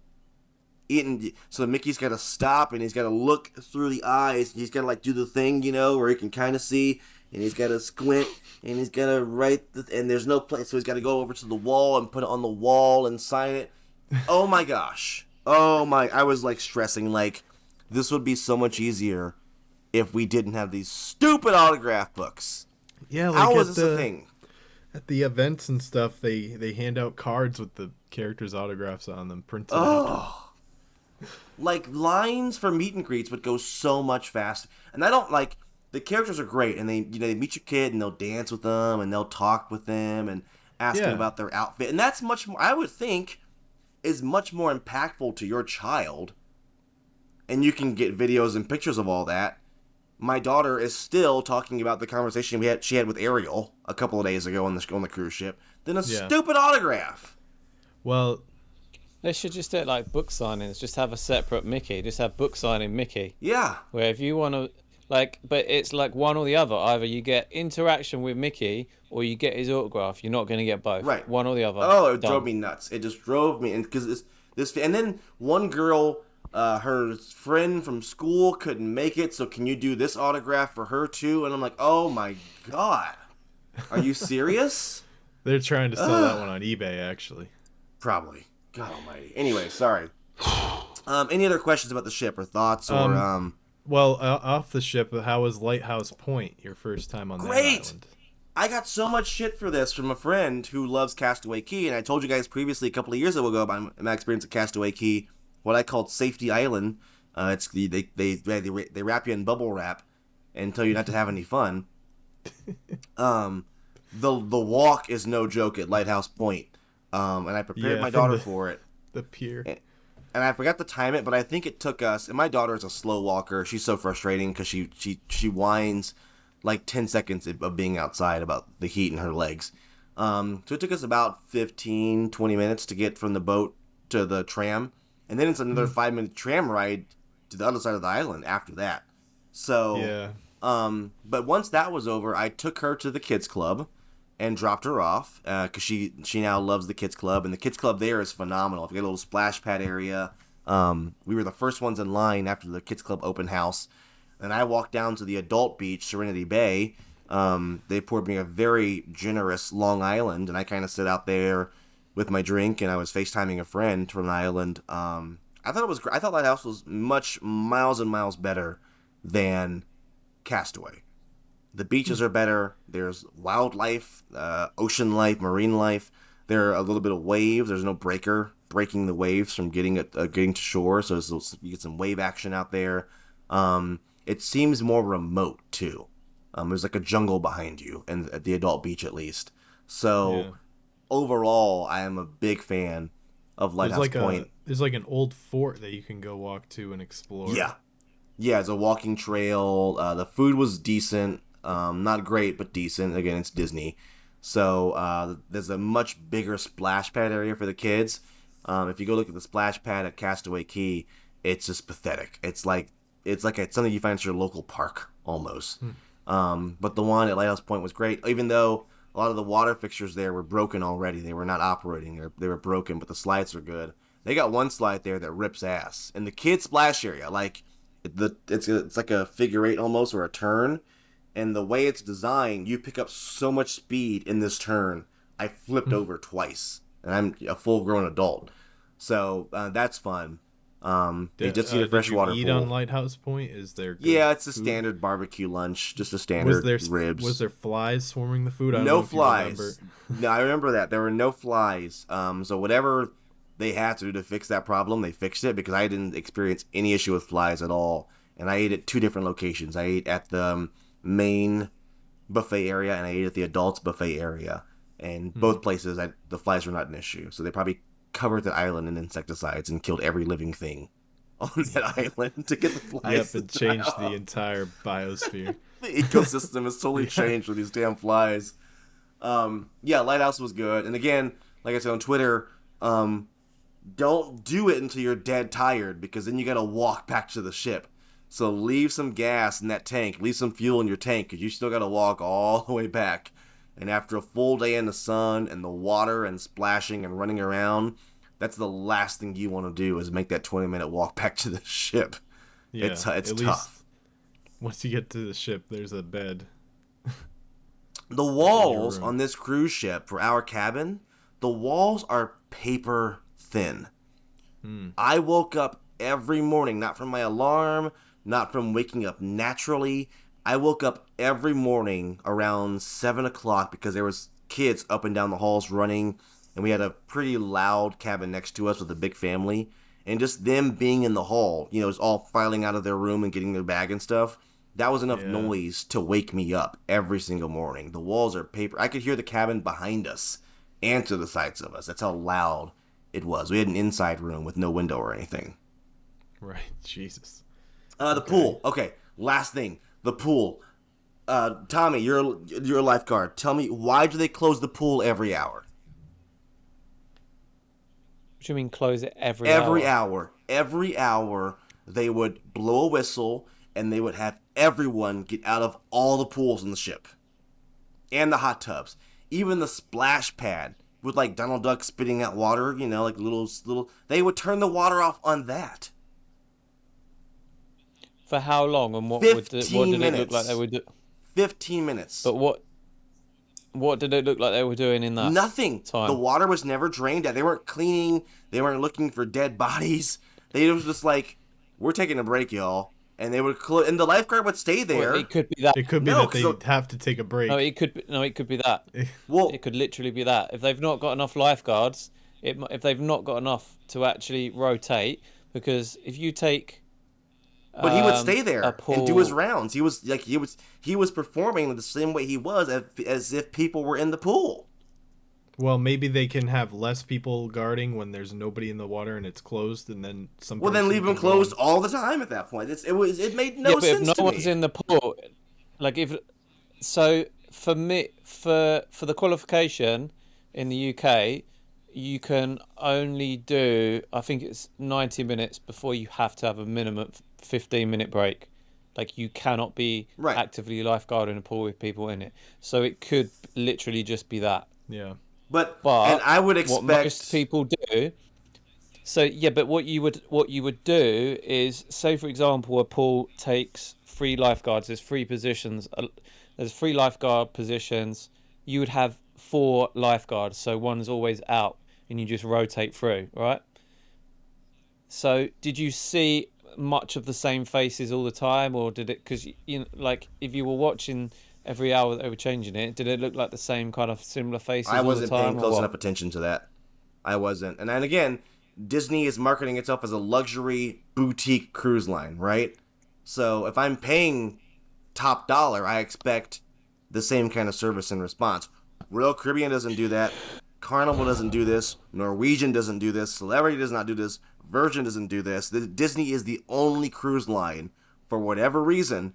So Mickey's got to stop, and he's got to look through the eyes, and he's got to like do the thing, where he can kind of see, and he's got to squint, and he's got to write, and there's no place, so he's got to go over to the wall and put it on the wall and sign it. Oh my gosh. I was like stressing, like, this would be so much easier if we didn't have these stupid autograph books. Yeah, like how is this a thing? At the events and stuff, they hand out cards with the characters' autographs on them printed out. Like, lines for meet and greets would go so much faster. And I don't, like, the characters are great, and they meet your kid, and they'll dance with them, and they'll talk with them, and ask them about their outfit. And that's much more, I would think, is much more impactful to your child. And you can get videos and pictures of all that. My daughter is still talking about the conversation she had with Ariel a couple of days ago on the cruise ship than a stupid autograph. Well, they should just do it like book signings. Just have a separate Mickey. Just have book signing Mickey. Yeah. Where if you want to, like, but it's like one or the other. Either you get interaction with Mickey or you get his autograph. You're not going to get both. Right. One or the other. Oh, it drove me nuts. It just drove me, and because this, and then one girl. Her friend from school couldn't make it, so can you do this autograph for her too? And I'm like, oh my god, are you serious? They're trying to sell that one on eBay, actually. Probably. God almighty. Anyway, sorry. Any other questions about the ship or thoughts or Well, off the ship, how was Lighthouse Point? Your first time on that island? I got so much shit for this from a friend who loves Castaway Cay, and I told you guys previously a couple of years ago about my experience at Castaway Cay. What I called Safety Island. It's they wrap you in bubble wrap and tell you not to have any fun. The walk is no joke at Lighthouse Point. And I prepared my daughter for it. The pier. And I forgot to time it, but I think it took us. And my daughter is a slow walker. She's so frustrating because she whines like 10 seconds of being outside about the heat in her legs. So it took us about 15, 20 minutes to get from the boat to the tram. And then it's another 5-minute tram ride to the other side of the island after that. So, but once that was over, I took her to the kids club and dropped her off because she now loves the kids club, and the kids club there is phenomenal. If you got a little splash pad area, we were the first ones in line after the kids club open house, and I walked down to the adult beach, Serenity Bay. They poured me a very generous Long Island, and I kind of sit out there with my drink, and I was FaceTiming a friend from the island. I thought it was great. I thought Lighthouse was miles and miles better than Castaway. The beaches are better. There's wildlife, ocean life, marine life. There are a little bit of waves. There's no breaker breaking the waves from getting to shore, so you get some wave action out there. It seems more remote too. There's like a jungle behind you, and at the adult beach at least. So. Yeah. Overall, I am a big fan of Lighthouse Point. There's like an old fort that you can go walk to and explore. Yeah, it's a walking trail. The food was decent, not great, but decent. Again, it's Disney, so there's a much bigger splash pad area for the kids. If you go look at the splash pad at Castaway Cay, it's just pathetic. It's like something you find at your local park almost. But the one at Lighthouse Point was great, even though a lot of the water fixtures there were broken already. They were not operating. They were broken, but the slides are good. They got one slide there that rips ass. And the kids splash area, like it's like a figure eight almost, or a turn. And the way it's designed, you pick up so much speed in this turn. I flipped over twice, and I'm a full-grown adult. So that's fun. They just eat a freshwater pool. Eat on Lighthouse Point? Is there? Yeah, it's a standard barbecue lunch, just a standard ribs. Was there flies swarming the food? No flies. No, I remember that there were no flies. So whatever they had to do to fix that problem, they fixed it, because I didn't experience any issue with flies at all. And I ate at 2 different locations. I ate at the main buffet area, and I ate at the adults buffet area. And both places, the flies were not an issue. So they probably covered the island in insecticides and killed every living thing on that island to get the flies. Yep, it changed the entire biosphere. The ecosystem has totally changed with these damn flies. Yeah, Lighthouse was good. And again, like I said on Twitter, don't do it until you're dead tired, because then you got to walk back to the ship. So leave some gas in that tank, leave some fuel in your tank, because you still got to walk all the way back. And after a full day in the sun and the water and splashing and running around, that's the last thing you want to do, is make that 20-minute walk back to the ship. Yeah, it's tough. Once you get to the ship, there's a bed. The walls on this cruise ship for our cabin, the walls are paper thin. I woke up every morning, not from my alarm, not from waking up naturally. I woke up every morning around 7 o'clock because there was kids up and down the halls running, and we had a pretty loud cabin next to us with a big family, and just them being in the hall, just all filing out of their room and getting their bag and stuff, that was enough noise to wake me up every single morning. The walls are paper. I could hear the cabin behind us and to the sides of us. That's how loud it was. We had an inside room with no window or anything. Right, Jesus. The pool. Okay, last thing. The pool. Tommy, you're a lifeguard. Tell me, why do they close the pool every hour? What do you mean close it every hour? Every hour. Every hour, they would blow a whistle, and they would have everyone get out of all the pools in the ship. And the hot tubs. Even the splash pad with, like, Donald Duck spitting out water, like little... They would turn the water off on that. For how long, and what did it look like they would do? 15 minutes. But what did it look like they were doing in that Nothing. time? The water was never drained out. They weren't cleaning. They weren't looking for dead bodies. They was just like, we're taking a break, y'all. And they would and the lifeguard would stay there. Well, it could be that. It could be that they have to take a break. No, it could be that. Well, it could literally be that. If they've not got enough lifeguards, if they've not got enough to actually rotate, because if you take... But he would stay there and do his rounds. He was performing the same way he was as if people were in the pool. Well, maybe they can have less people guarding when there's nobody in the water and it's closed, and then some. Well, then leave them closed all the time at that point. It made no sense to me. If no one's in the pool, for me, for the qualification in the UK, you can only do, I think it's 90 minutes before you have to have a minimum 15-minute break. Like, you cannot be actively lifeguarding a pool with people in it. So it could literally just be that. Yeah. But and I would expect what most people do. So yeah, but what you would do is, say for example, a pool takes 3 lifeguards. There's 3 positions. There's 3 lifeguard positions. You would have 4 lifeguards, so one's always out, and you just rotate through, right? So did you see much of the same faces all the time, or did it? Because like if you were watching every hour that they were changing it, did it look like the same kind of similar faces all the time? I wasn't paying close enough attention to that. I wasn't. And then again, Disney is marketing itself as a luxury boutique cruise line, right? So if I'm paying top dollar, I expect the same kind of service and response. Royal Caribbean doesn't do that. Carnival doesn't do this. Norwegian doesn't do this. Celebrity does not do this. Virgin doesn't do this. Disney is the only cruise line, for whatever reason,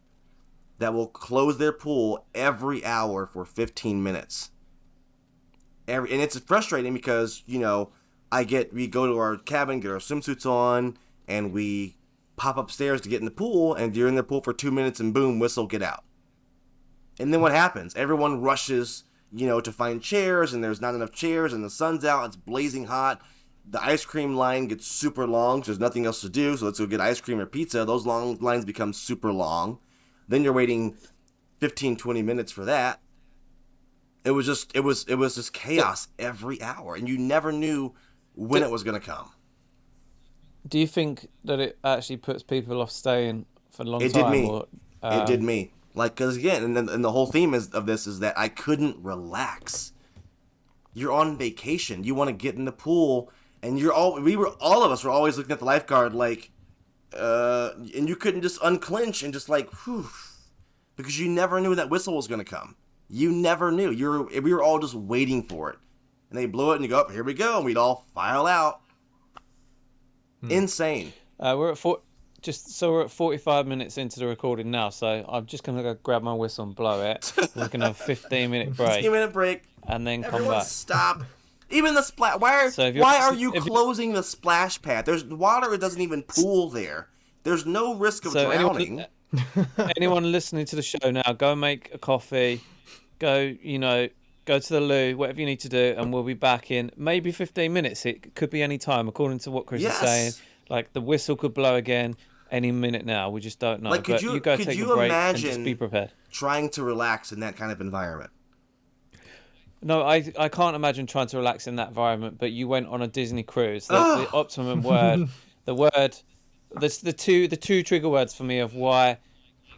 that will close their pool every hour for 15 minutes. And it's frustrating because, we go to our cabin, get our swimsuits on, and we pop upstairs to get in the pool, and you're in the pool for 2 minutes, and boom, whistle, get out. And then what happens? Everyone rushes, to find chairs, and there's not enough chairs, and the sun's out, it's blazing hot. The ice cream line gets super long, so there's nothing else to do, so let's go get ice cream or pizza. Those long lines become super long. Then you're waiting 15, 20 minutes for that. It was just chaos every hour, and you never knew when it was going to come. Do you think that it actually puts people off staying for a long time? It did me. It did me. Like, because again, and the whole theme of this is that I couldn't relax. You're on vacation. You want to get in the pool, and all of us were always looking at the lifeguard like, and you couldn't just unclench and just like, whew, because you never knew that whistle was going to come. You never knew. We were all just waiting for it. And they blow it and you go, here we go. And we'd all file out. Insane. We're at 45 minutes into the recording now, so I'm just going to go grab my whistle and blow it. We're going to have a 15-minute break. 15-minute break. And then Everyone come back. Stop. Even the splash. Why are you closing the splash pad? There's water. It doesn't even pool there. There's no risk of drowning. Anyone listening to the show now, go make a coffee. Go to the loo, whatever you need to do, and we'll be back in maybe 15 minutes. It could be any time, according to what Chris is saying. Like, the whistle could blow again any minute now. We just don't know. Like, could you go take a break and imagine just be prepared. Trying to relax in that kind of environment? No, I can't imagine trying to relax in that environment, but you went on a Disney cruise. The optimum word, the two trigger words for me of why,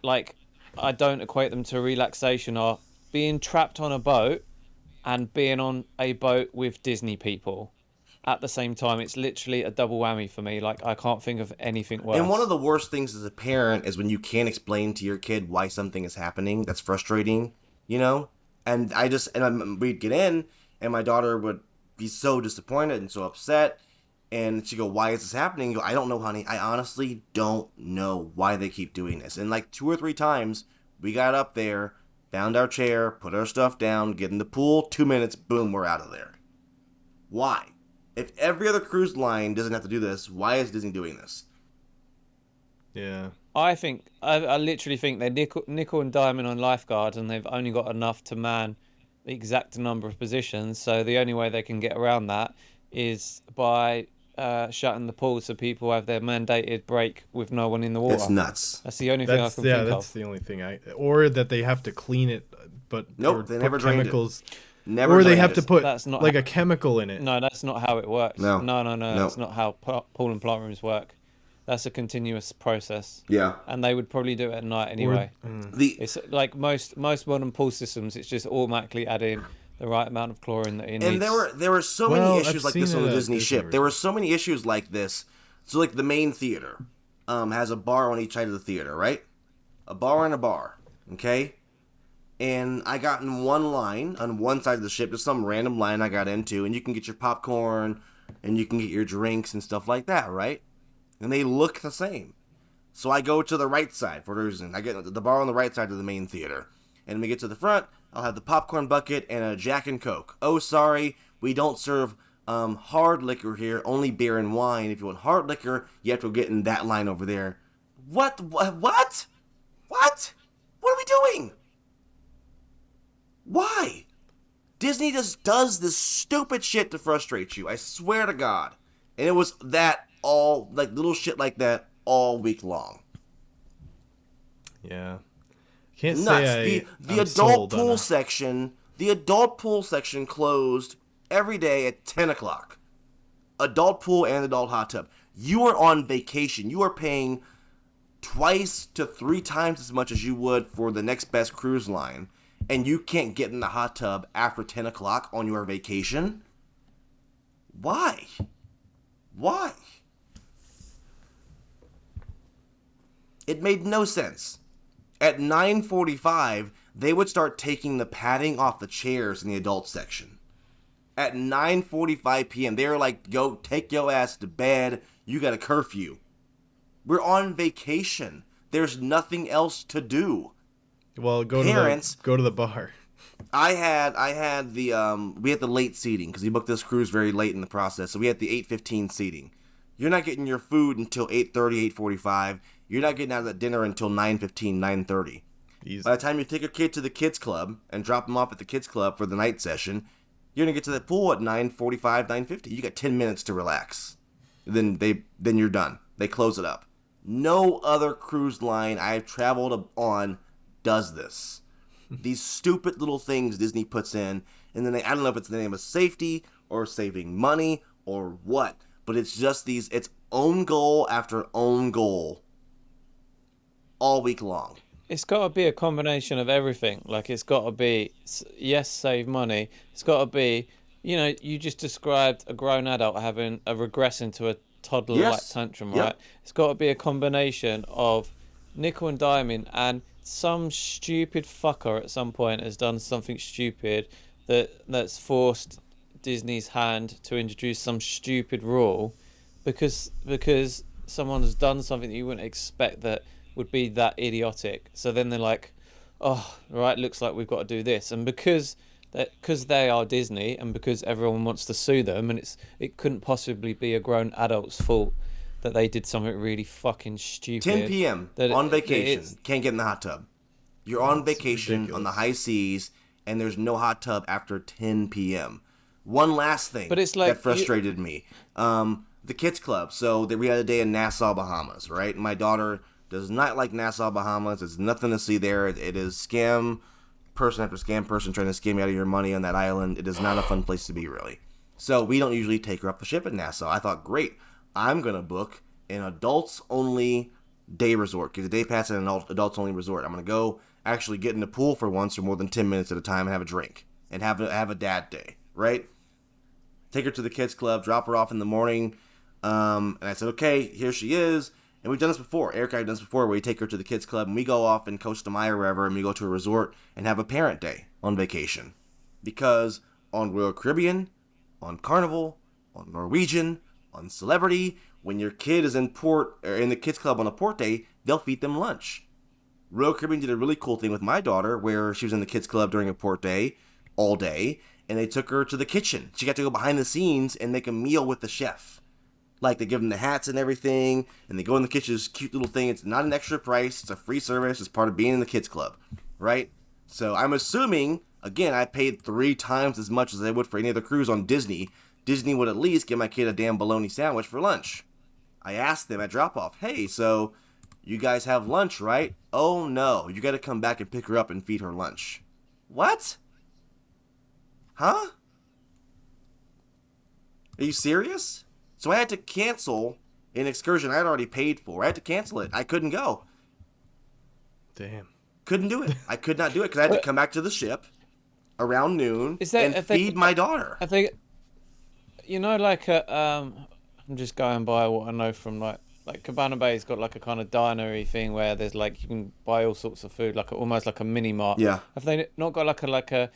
like, I don't equate them to relaxation are being trapped on a boat and being on a boat with Disney people at the same time. It's literally a double whammy for me. Like, I can't think of anything worse. And one of the worst things as a parent is when you can't explain to your kid why something is happening. That's frustrating, you know? And we'd get in, and my daughter would be so disappointed and so upset. And she'd go, why is this happening? Go, I don't know, honey. I honestly don't know why they keep doing this. And like 2 or 3 times, we got up there, found our chair, put our stuff down, get in the pool, 2 minutes, boom, we're out of there. Why? If every other cruise line doesn't have to do this, why is Disney doing this? Yeah. I literally think they're nickel and diamond on lifeguards, and they've only got enough to man the exact number of positions. So the only way they can get around that is by shutting the pool so people have their mandated break with no one in the water. It's nuts. That's the only thing I can think of. Yeah, that's the only thing or that they have to clean it, but nope, they never drained chemicals. Never or they have to put that's not like a chemical in it. No, that's not how it works. No. No. That's not how pool and plant rooms work. That's a continuous process. Yeah. And they would probably do it at night anyway. It's like most modern pool systems. It's just automatically adding the right amount of chlorine that it needs. And there were so many issues like this on the Disney ship. There were so many issues like this. So like the main theater has a bar on each side of the theater, right? A bar and a bar, okay? And I got in one line on one side of the ship, just some random line I got into, and you can get your popcorn and you can get your drinks and stuff like that, right? And they look the same. So I go to the right side for a reason. I get the bar on the right side of the main theater. And when we get to the front, I'll have the popcorn bucket and a Jack and Coke. Oh, sorry, we don't serve hard liquor here, only beer and wine. If you want hard liquor, you have to get in that line over there. What? What are we doing? Why? Disney just does this stupid shit to frustrate you. I swear to God. And it was that all, like, little shit like that all week long. Yeah. Can't Nuts. say the adult pool section, the adult pool section closed every day at 10 o'clock. Adult pool and adult hot tub. You are on vacation. You are paying twice to 3 times as much as you would for the next best cruise line. And you can't get in the hot tub after 10 o'clock on your vacation? Why? Why? It made no sense. At 9:45, they would start taking the padding off the chairs in the adult section. At 9:45 p.m., they were like, go take your ass to bed. You got a curfew. We're on vacation. There's nothing else to do. Well, go to the bar. I had the we had the late seating because we booked this cruise very late in the process, so we had the 8:15 seating. You're not getting your food until 8:30, 8:45. You're not getting out of that dinner until 9:15, 9:30. Easy. By the time you take your kid to the kids club and drop them off at the kids club for the night session, you're gonna get to the pool at 9:45, 9:50. You got 10 minutes to relax. Then you're done. They close it up. No other cruise line I've traveled on does this. These stupid little things Disney puts in, and then I don't know if it's in the name of safety or saving money or what, but it's just it's own goal after own goal all week long. It's got to be a combination of everything. Like, it's got to be, yes, save money. It's got to be, you just described a grown adult having a regress into a toddler-like tantrum, right? It's got to be a combination of nickel and diming and some stupid fucker at some point has done something stupid that's forced Disney's hand to introduce some stupid rule because someone has done something that you wouldn't expect that would be that idiotic. So then they're like, oh, right, looks like we've got to do this. And because they are Disney and because everyone wants to sue them, and it couldn't possibly be a grown adult's fault that they did something really fucking stupid. 10 p.m. on vacation. Can't get in the hot tub. You're on vacation ridiculous. On the high seas, and there's no hot tub after 10 p.m. One last thing that frustrated me. The kids club. So we had a day in Nassau, Bahamas, right? My daughter does not like Nassau, Bahamas. There's nothing to see there. It is scam person after scam person trying to scam you out of your money on that island. It is not a fun place to be, really. So we don't usually take her off the ship in Nassau. I thought, great. I'm going to book an adults-only day resort. Get a day pass at an adults-only resort. I'm going to go actually get in the pool for once for more than 10 minutes at a time and have a drink. And have a dad day, right? Take her to the kids club, drop her off in the morning. And I said, okay, here she is. And we've done this before. Eric and I have done this before where we take her to the kids club and we go off in Costa Maya or wherever and we go to a resort and have a parent day on vacation. Because on Royal Caribbean, on Carnival, on Norwegian, on Celebrity, when your kid is in port or in the kids club on a port day, they'll feed them lunch. Royal Caribbean did a really cool thing with my daughter where she was in the kids club during a port day all day and they took her to the kitchen. She got to go behind the scenes and make a meal with the chef. Like, they give them the hats and everything, and they go in the kitchen, this cute little thing. It's not an extra price. It's a free service. It's part of being in the kids club, right? So I'm assuming, again, I paid 3 times as much as I would for any other cruise on Disney. Disney would at least give my kid a damn bologna sandwich for lunch. I asked them at drop-off, hey, so you guys have lunch, right? Oh, no. You got to come back and pick her up and feed her lunch. What? Huh? Are you serious? So I had to cancel an excursion I had already paid for. I had to cancel it. I couldn't go. Damn. Couldn't do it. I could not do it because I had to come back to the ship around noon and feed my daughter. I think, like I'm just going by what I know from like Cabana Bay's got like a kind of dinery thing where there's like you can buy all sorts of food, like almost like a mini mart. Yeah. Have they not got like a?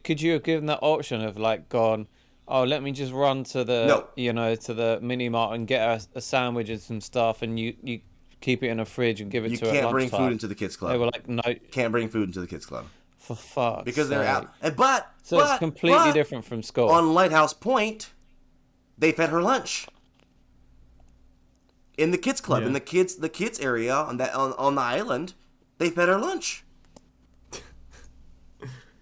Could you have given that option of like gone? Oh, let me just run to the to the mini mart and get a sandwich and some stuff, and you keep it in a fridge and give it to her at lunchtime. You can't bring food into the kids club. They were like, no, can't bring food into the kids club for fuck's because they're sake. out. It's completely different from school. On Lighthouse Point, they fed her lunch in the kids club in the kids area on the island. They fed her lunch.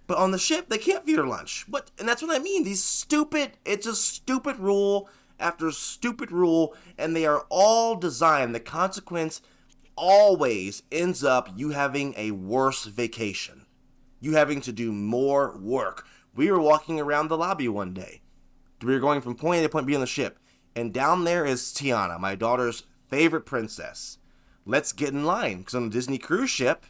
But on the ship, they can't feed her lunch. And that's what I mean. It's a stupid rule after stupid rule, and they are all designed. The consequence always ends up you having a worse vacation. You having to do more work. We were walking around the lobby one day. We were going from point A to point B on the ship, and down there is Tiana, my daughter's favorite princess. Let's get in line, because on a Disney cruise ship,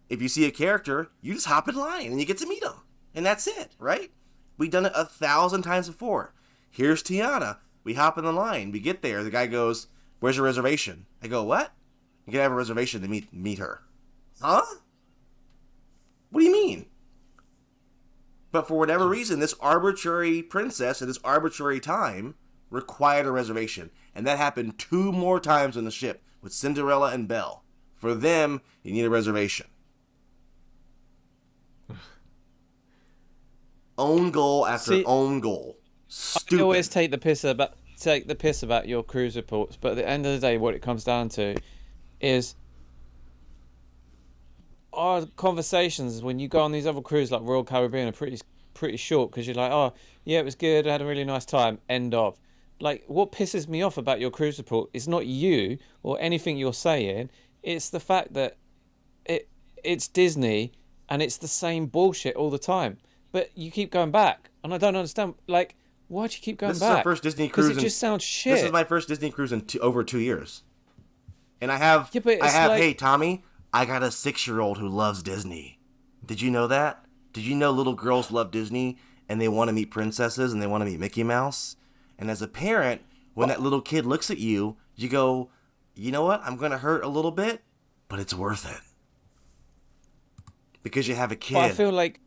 if you see a character, you just hop in line and you get to meet them. And that's it, right? We've done it 1,000 times before. Here's Tiana. We hop in the line. We get there. The guy goes, where's your reservation? I go, what? You can have a reservation to meet her. Huh? What do you mean? But for whatever reason, this arbitrary princess at this arbitrary time required a reservation. And that happened 2 more times on the ship with Cinderella and Belle. For them, you need a reservation. Own goal after own goal. Stupid. I always take the piss about your cruise reports, but at the end of the day, what it comes down to is our conversations when you go on these other cruises like Royal Caribbean are pretty short because you're like, oh yeah, it was good, I had a really nice time. End of. Like, what pisses me off about your cruise report is not you or anything you're saying. It's the fact that it's Disney and it's the same bullshit all the time. But you keep going back, and I don't understand. Like, why do you keep going back? This is our first Disney cruise. Because it just sounds shit. This is my first Disney cruise in over 2 years, and I have. Hey, Tommy, I got a 6-year-old who loves Disney. Did you know that? Did you know little girls love Disney and they want to meet princesses and they want to meet Mickey Mouse? And as a parent, when that little kid looks at you, you go, you know what? I'm going to hurt a little bit, but it's worth it. because you have a kid. But I feel like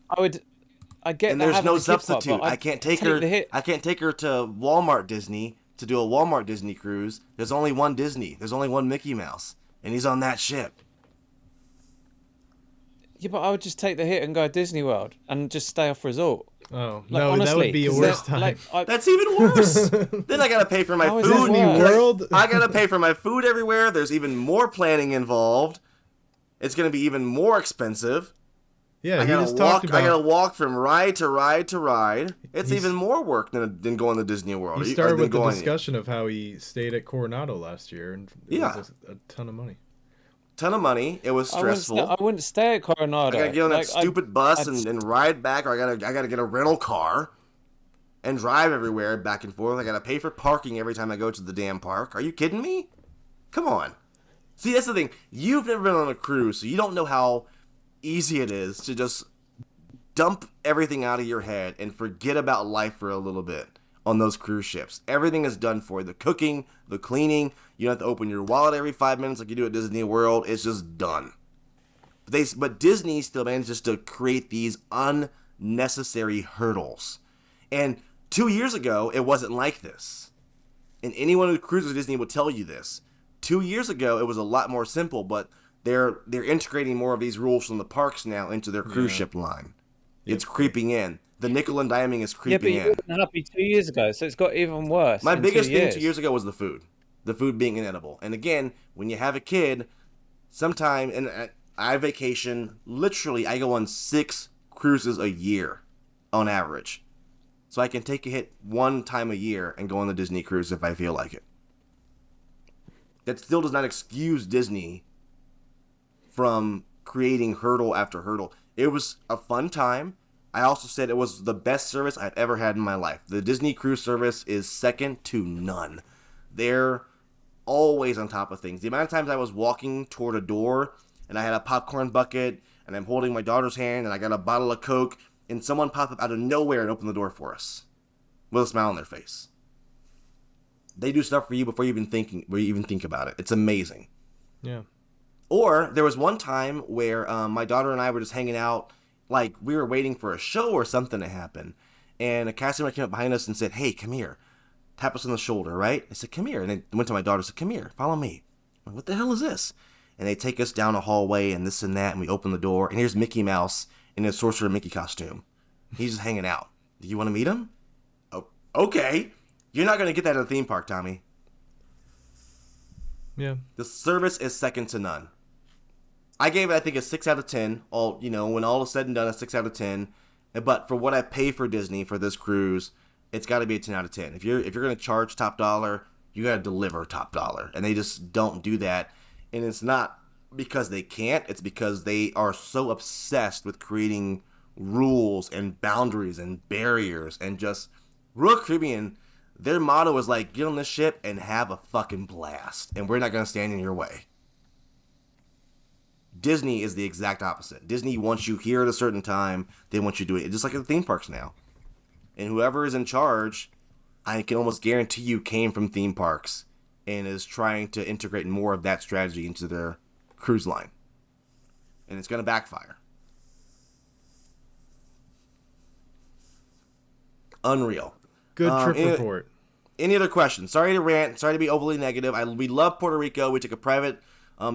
I get. And there's no substitute. Part, I can't take her. I can't take her to Walmart Disney to do a Walmart Disney cruise. There's only one Disney. There's only one Mickey Mouse, and he's on that ship. Yeah, but I would just take the hit and go to Disney World and just stay off resort. Oh, like, no, honestly, that would be a worse time. That's even worse. Then I gotta pay for my food. World. I gotta pay for my food everywhere. There's even more planning involved. It's gonna be even more expensive. Yeah, I gotta walk from ride to ride to ride. It's even more work than going to Disney World. He started with the discussion of how he stayed at Coronado last year, and it was a ton of money. It was stressful. I wouldn't stay at Coronado. I gotta get on that stupid bus and ride back, or I gotta get a rental car and drive everywhere back and forth. I gotta pay for parking every time I go to the damn park. Are you kidding me? Come on. See, that's the thing. You've never been on a cruise, so you don't know how easy it is to just dump everything out of your head and forget about life for a little bit on those cruise ships. Everything is done for you. The cooking, the cleaning. You don't have to open your wallet every 5 minutes like you do at Disney World. It's just done. But Disney still manages to create these unnecessary hurdles. And 2 years ago, it wasn't like this. And anyone who cruises Disney will tell you this. 2 years ago, it was a lot more simple, but they're integrating more of these rules from the parks now into their cruise ship line. It's creeping in. The nickel and diming is creeping in. Yeah, but you weren't happy 2 years ago, so it's got even worse. My biggest thing 2 years ago was the food. The food being inedible. And again, when you have a kid, sometime, and I vacation, literally I go on 6 cruises a year on average. So I can take a hit one time a year and go on the Disney cruise if I feel like it. That still does not excuse Disney from creating hurdle after hurdle. It was a fun time. I also said it was the best service I've ever had in my life. The Disney cruise service is second to none. They're always on top of things. The amount of times I was walking toward a door and I had a popcorn bucket and I'm holding my daughter's hand and I got a bottle of Coke and someone popped up out of nowhere and opened the door for us with a smile on their face. They do stuff for you before you even think about it. It's amazing. Yeah. Or there was one time where my daughter and I were just hanging out, like we were waiting for a show or something to happen, and a cast member came up behind us and said, "Hey, come here." Tap us on the shoulder, right? I said, "Come here." And they went to my daughter and said, "Come here, follow me." I'm like, what the hell is this? And they take us down a hallway and this and that, and we open the door, and here's Mickey Mouse in his Sorcerer Mickey costume. He's just hanging out. Do you want to meet him? Oh, okay. You're not going to get that in a theme park, Tommy. Yeah. The service is second to none. I gave it, I think, a 6 out of 10. When all is said and done, a 6 out of 10. But for what I pay for Disney for this cruise, it's got to be a 10 out of 10. If you're going to charge top dollar, you got to deliver top dollar. And they just don't do that. And it's not because they can't. It's because they are so obsessed with creating rules and boundaries and barriers. And just, Royal Caribbean, their motto is like, get on this ship and have a fucking blast. And we're not going to stand in your way. Disney is the exact opposite. Disney wants you here at a certain time. They want you to do it. Just like at the theme parks now. And whoever is in charge, I can almost guarantee you came from theme parks and is trying to integrate more of that strategy into their cruise line. And it's going to backfire. Unreal. Good trip report. Any other questions? Sorry to rant. Sorry to be overly negative. We love Puerto Rico. We took a private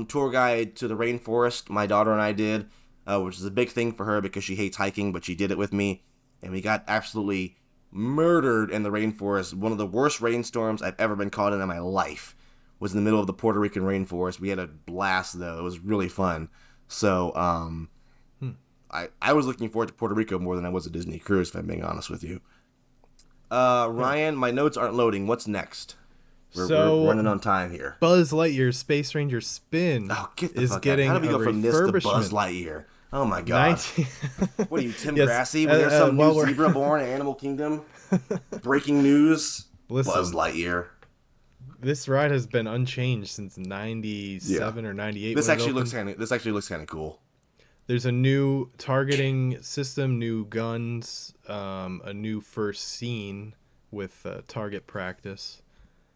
tour guide to the rainforest. My daughter and I did, which is a big thing for her because she hates hiking, but she did it with me. And we got absolutely murdered in the rainforest. One of the worst rainstorms I've ever been caught in my life was in the middle of the Puerto Rican rainforest. We had a blast, though. It was really fun. So I was looking forward to Puerto Rico more than I was a Disney cruise, if I'm being honest with you. Ryan, my notes aren't loading. What's next? We're running on time here. Buzz Lightyear's Space Ranger Spin is getting a refurbishment. How do we go from this to Buzz Lightyear? Oh my God. What are you, Tim Grassi? Was there some new zebra born in Animal Kingdom? Breaking news. Listen, Buzz Lightyear. This ride has been unchanged since 97 or 98. This actually looks kind of cool. There's a new targeting system, new guns, a new first scene with target practice.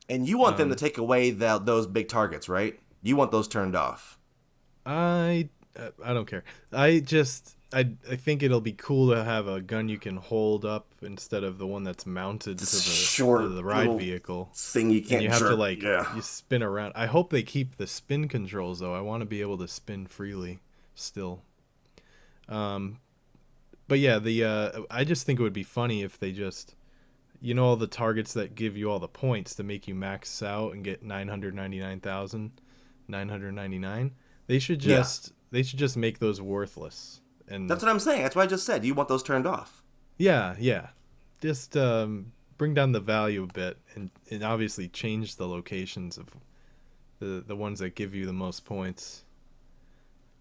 And you want them to take away those big targets, right? You want those turned off. I I don't care. I think it'll be cool to have a gun you can hold up instead of the one that's mounted to the ride vehicle thing you can't and you have jerk. to you spin around. I hope they keep the spin controls though. I want to be able to spin freely still. But yeah, I just think it would be funny if they just, all the targets that give you all the points to make you max out and get 999,999. They should just make those worthless. And that's what I'm saying. That's what I just said. You want those turned off. Yeah. Just bring down the value a bit and obviously change the locations of the ones that give you the most points.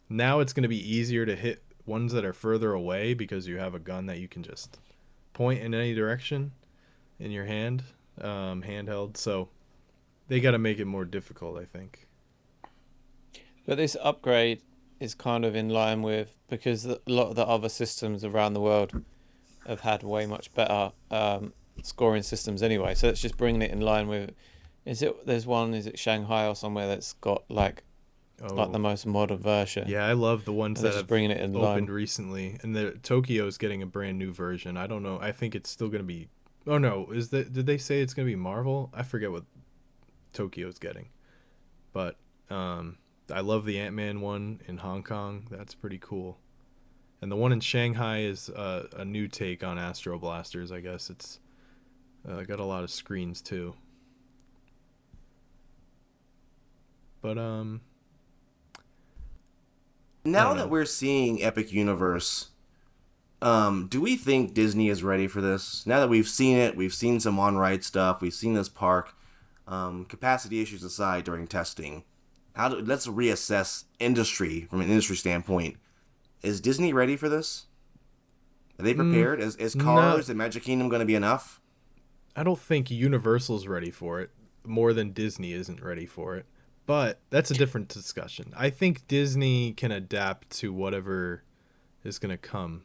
Now it's going to be easier to hit ones that are further away because you have a gun that you can just point in any direction in your handheld. So they got to make it more difficult, I think. But this upgrade is kind of in line with, because a lot of the other systems around the world have had way much better scoring systems anyway. So it's just bringing it in line with. Is it Shanghai or somewhere that's got like the most modern version? Yeah, I love the ones that have bringing it in opened line recently, and Tokyo's getting a brand new version. I don't know. I think it's still gonna be. Oh no, did they say it's gonna be Marvel? I forget what Tokyo's getting, but I love the Ant-Man one in Hong Kong. That's pretty cool. And the one in Shanghai is a new take on Astro Blasters. I guess it's got a lot of screens too. But now that we're seeing Epic Universe, do we think Disney is ready for this? Now that we've seen it, we've seen some on-ride stuff, we've seen this park, capacity issues aside during testing, let's reassess industry from an industry standpoint. Is Disney ready for this? Are they prepared? Is Cars and Magic Kingdom going to be enough? I don't think Universal's ready for it, more than Disney isn't ready for it. But that's a different discussion. I think Disney can adapt to whatever is going to come.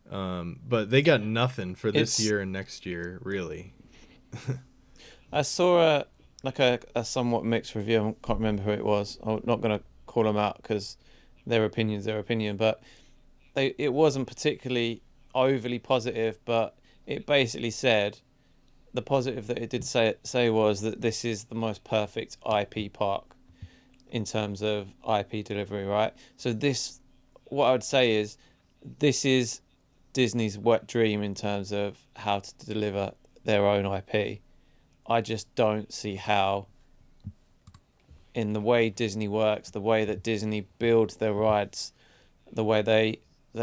But they got nothing for this year and next year, really. I saw a somewhat mixed review. I can't remember who it was. I'm not going to call them out because their opinion's their opinion. But it wasn't particularly overly positive, but it basically said, the positive that it did say was that this is the most perfect IP park in terms of IP delivery, right? So what I would say is, this is Disney's wet dream in terms of how to deliver their own IP. I just don't see how, in the way Disney works, the way that Disney builds their rides, the way they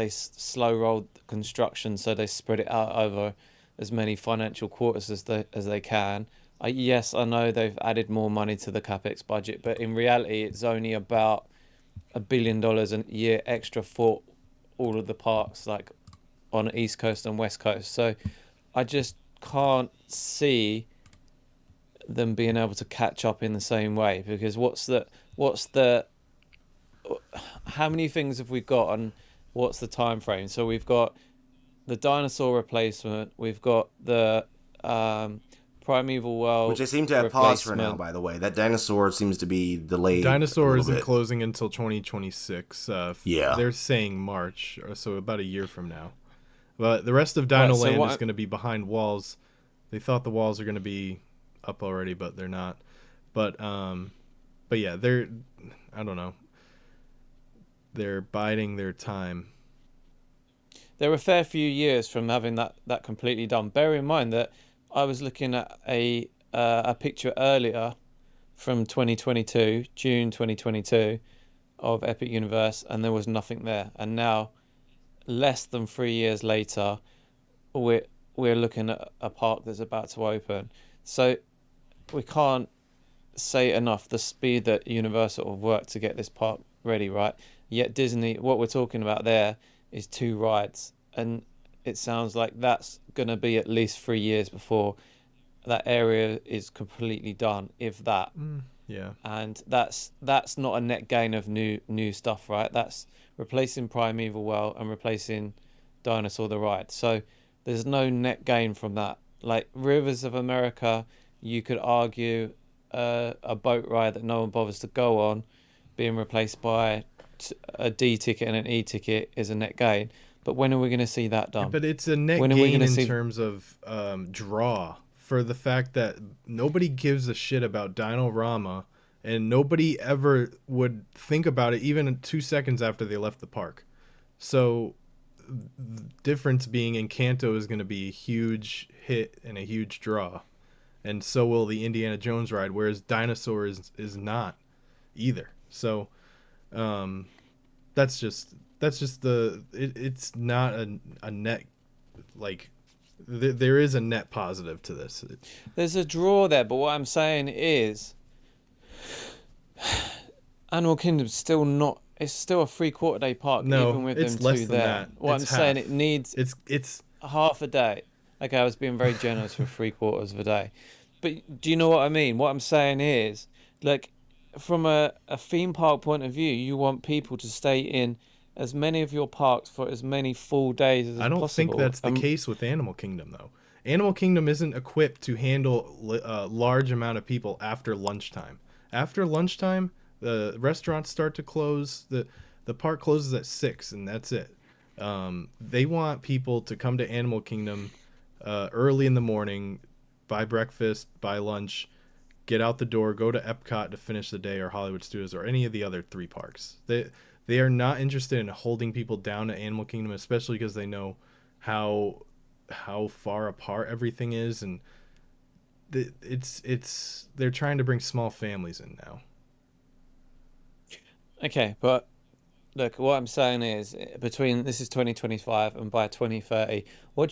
slow roll construction so they spread it out over as many financial quarters as they can. Yes, I know they've added more money to the capex budget, but in reality, it's only about $1 billion a year extra for all of the parks, like on the East Coast and West Coast. So I just can't see them being able to catch up in the same way, because how many things have we got and what's the time frame? So we've got the dinosaur replacement, we've got the Primeval World, which they seem to have paused for now, by the way. That dinosaur seems to be delayed. Dinosaur isn't closing until 2026. Yeah. They're saying March, so about a year from now. But the rest of Dino Land is going to be behind walls. They thought the walls are going to be up already, but they're not. But yeah, I don't know. They're biding their time. They're a fair few years from having that completely done. Bear in mind that I was looking at a picture earlier from 2022, June 2022, of Epic Universe, and there was nothing there. And now, less than 3 years later, we're looking at a park that's about to open. So we can't say enough the speed that Universal have worked to get this park ready, right? Yet Disney, what we're talking about there is 2 rides, and it sounds like that's going to be at least 3 years before that area is completely done, if that. Yeah. And that's not a net gain of new stuff, right? That's replacing Primeval World and replacing Dinosaur the Ride. So there's no net gain from that. Like Rivers of America, you could argue a boat ride that no one bothers to go on being replaced by a D ticket and an E ticket is a net gain. But when are we going to see that done? But it's a net gain in terms of draw, for the fact that nobody gives a shit about Dino-Rama, and nobody ever would think about it even 2 seconds after they left the park. So the difference being Encanto is going to be a huge hit and a huge draw, and so will the Indiana Jones ride, whereas Dinosaur is not either. So that's just it's not a net, like there is a net positive to this. There's a draw there, but what I'm saying is Animal Kingdom's still not. It's still a 3/4 day park, even with them two there. That. What I'm saying, it needs it's half a day. Okay, I was being very generous for 3/4 of a day, but do you know what I mean? What I'm saying is, like, from a theme park point of view, you want people to stay in as many of your parks for as many full days as possible. I don't think that's the case with Animal Kingdom, though. Animal Kingdom isn't equipped to handle a large amount of people after lunchtime. After lunchtime, the restaurants start to close. The park closes at 6, and that's it. They want people to come to Animal Kingdom early in the morning, buy breakfast, buy lunch, get out the door, go to Epcot to finish the day, or Hollywood Studios, or any of the other 3 parks. They are not interested in holding people down to Animal Kingdom, especially because they know how far apart everything is, and they're trying to bring small families in now. Okay, but look, what I'm saying is, this is 2025 and by 2030, what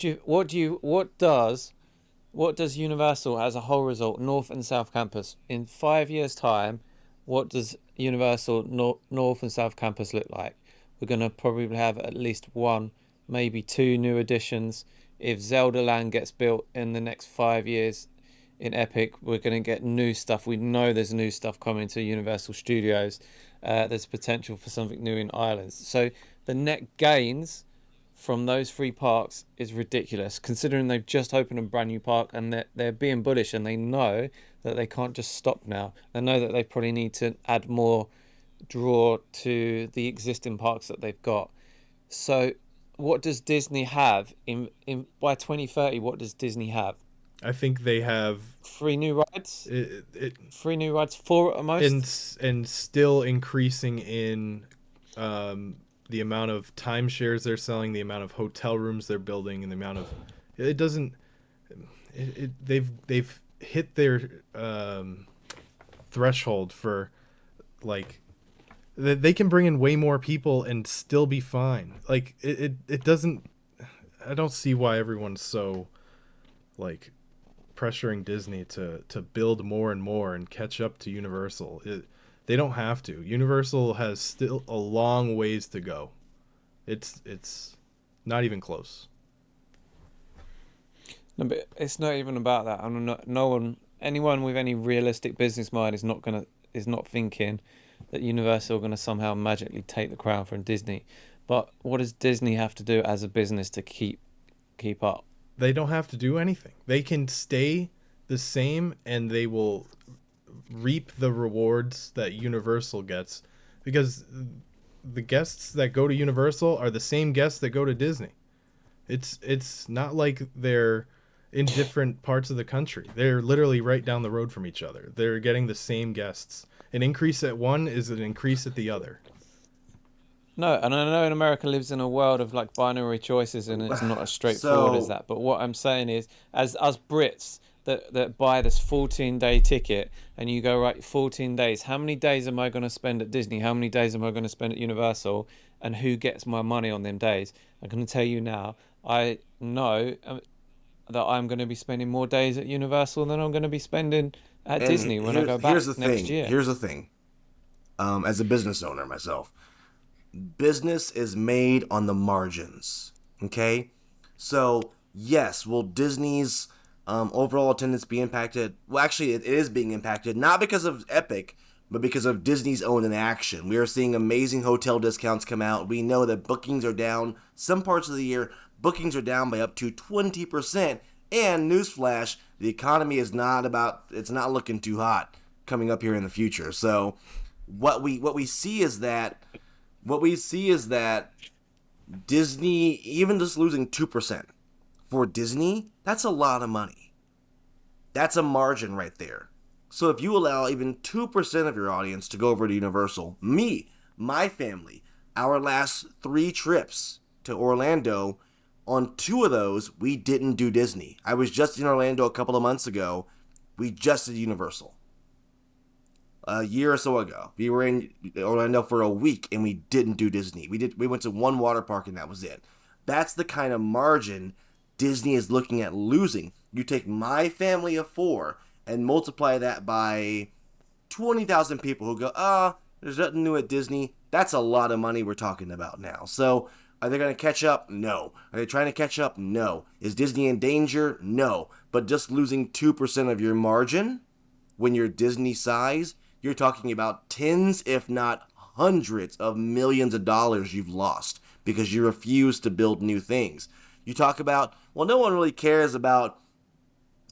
does Universal as a whole result, North and South Campus, in 5 years' time, what does Universal North and South Campus look like? We're going to probably have at least 1, maybe 2 new additions. If Zelda Land gets built in the next 5 years in Epic, we're going to get new stuff. We know there's new stuff coming to Universal Studios. There's potential for something new in Islands. So the net gains from those 3 parks is ridiculous, considering they've just opened a brand new park, and they're being bullish, and they know that they can't just stop now. They know that they probably need to add more draw to the existing parks that they've got. So what does Disney have in by 2030? What does Disney have? I think they have 3 new rides. 3 new rides, 4 at most, and still increasing in the amount of timeshares they're selling, the amount of hotel rooms they're building, and the amount of they've hit their threshold for, like, they can bring in way more people and still be fine. Like it doesn't. I don't see why everyone's so, like, pressuring Disney to build more and more and catch up to Universal. They don't have to. Universal has still a long ways to go. It's not even close. No, but it's not even about that. I'm not. Anyone with any realistic business mind is not thinking that Universal are going to somehow magically take the crown from Disney. But what does Disney have to do as a business to keep up? They don't have to do anything. They can stay the same, and they will reap the rewards that Universal gets, because the guests that go to Universal are the same guests that go to Disney. It's not like they're in different parts of the country. They're literally right down the road from each other. They're getting the same guests. An increase at one is an increase at the other. No, and I know in America lives in a world of, like, binary choices, and it's not as straightforward as that. But what I'm saying is, as us Brits that buy this 14-day ticket, and you go, right, 14 days, how many days am I going to spend at Disney? How many days am I going to spend at Universal? And who gets my money on them days? I'm going to tell you now, I know that I'm going to be spending more days at Universal than I'm going to be spending at Disney when I go back next year. Here's the thing. As a business owner myself, business is made on the margins. Okay? So, yes, will Disney's overall attendance be impacted? Well, actually, it is being impacted, not because of Epic, but because of Disney's own inaction. We are seeing amazing hotel discounts come out. We know that bookings are down. Some parts of the year, bookings are down by up to 20%. And newsflash, the economy is it's not looking too hot coming up here in the future. So what we see is that what we see is that Disney, even just losing 2% for Disney, that's a lot of money. That's a margin right there. So if you allow even 2% of your audience to go over to Universal, me, my family, our last 3 trips to Orlando, on 2 of those, we didn't do Disney. I was just in Orlando a couple of months ago. We just did Universal. A year or so ago, we were in Orlando for a week and we didn't do Disney. We went to one water park and that was it. That's the kind of margin Disney is looking at losing. You take my family of 4 and multiply that by 20,000 people who go, there's nothing new at Disney. That's a lot of money we're talking about now. So are they going to catch up? No. Are they trying to catch up? No. Is Disney in danger? No. But just losing 2% of your margin when you're Disney size, you're talking about tens, if not hundreds of millions of dollars you've lost because you refuse to build new things. You talk about, well, no one really cares about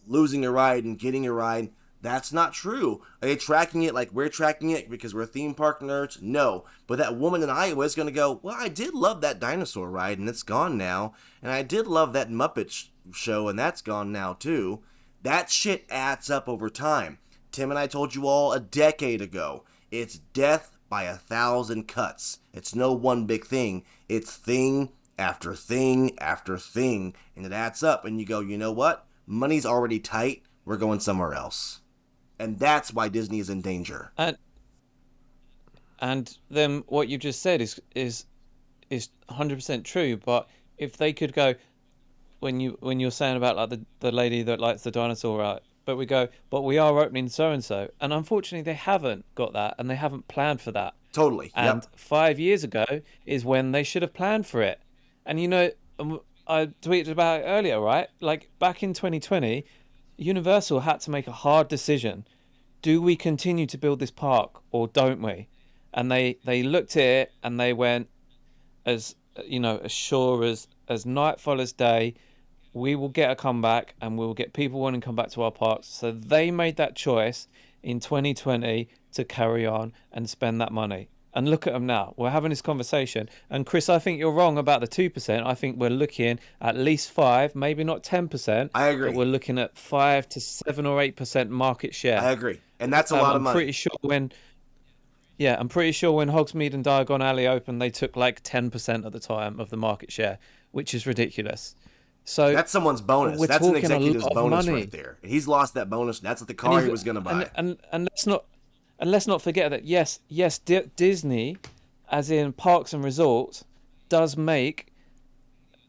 losing a ride and getting a ride. That's not true. Are they tracking it like we're tracking it because we're theme park nerds? No. But that woman in Iowa is going to go, well, I did love that dinosaur ride and it's gone now. And I did love that Muppet show and that's gone now too. That shit adds up over time. Tim and I told you all a decade ago, it's death by 1,000 cuts. It's no one big thing. It's thing after thing after thing. And it adds up and you go, you know what? Money's already tight. We're going somewhere else. And that's why Disney is in danger. And then what you just said is 100% true. But if they could go, when you're saying about like the lady that likes the dinosaur, right? But we are opening so and so, and unfortunately they haven't got that, and they haven't planned for that. Totally. And 5 years ago is when they should have planned for it. And I tweeted about it earlier, right? Like back in 2020. Universal had to make a hard decision. Do we continue to build this park or don't we? And they looked at it and they went, as sure as night follows day, we will get a comeback and we will get people wanting to come back to our parks. So they made that choice in 2020 to carry on and spend that money. And look at them now. We're having this conversation. And Chris, I think you're wrong about the 2%. I think we're looking at least 5, maybe not 10%. I agree. But we're looking at 5 to 7 or 8% market share. I agree. And that's a lot of money. I'm pretty sure when Hogsmeade and Diagon Alley opened, they took like 10% at the time of the market share, which is ridiculous. So that's someone's bonus. That's an executive's bonus right there. And he's lost that bonus. That's what the car he was going to buy. And let's not forget that, yes, Disney, as in parks and resorts, does make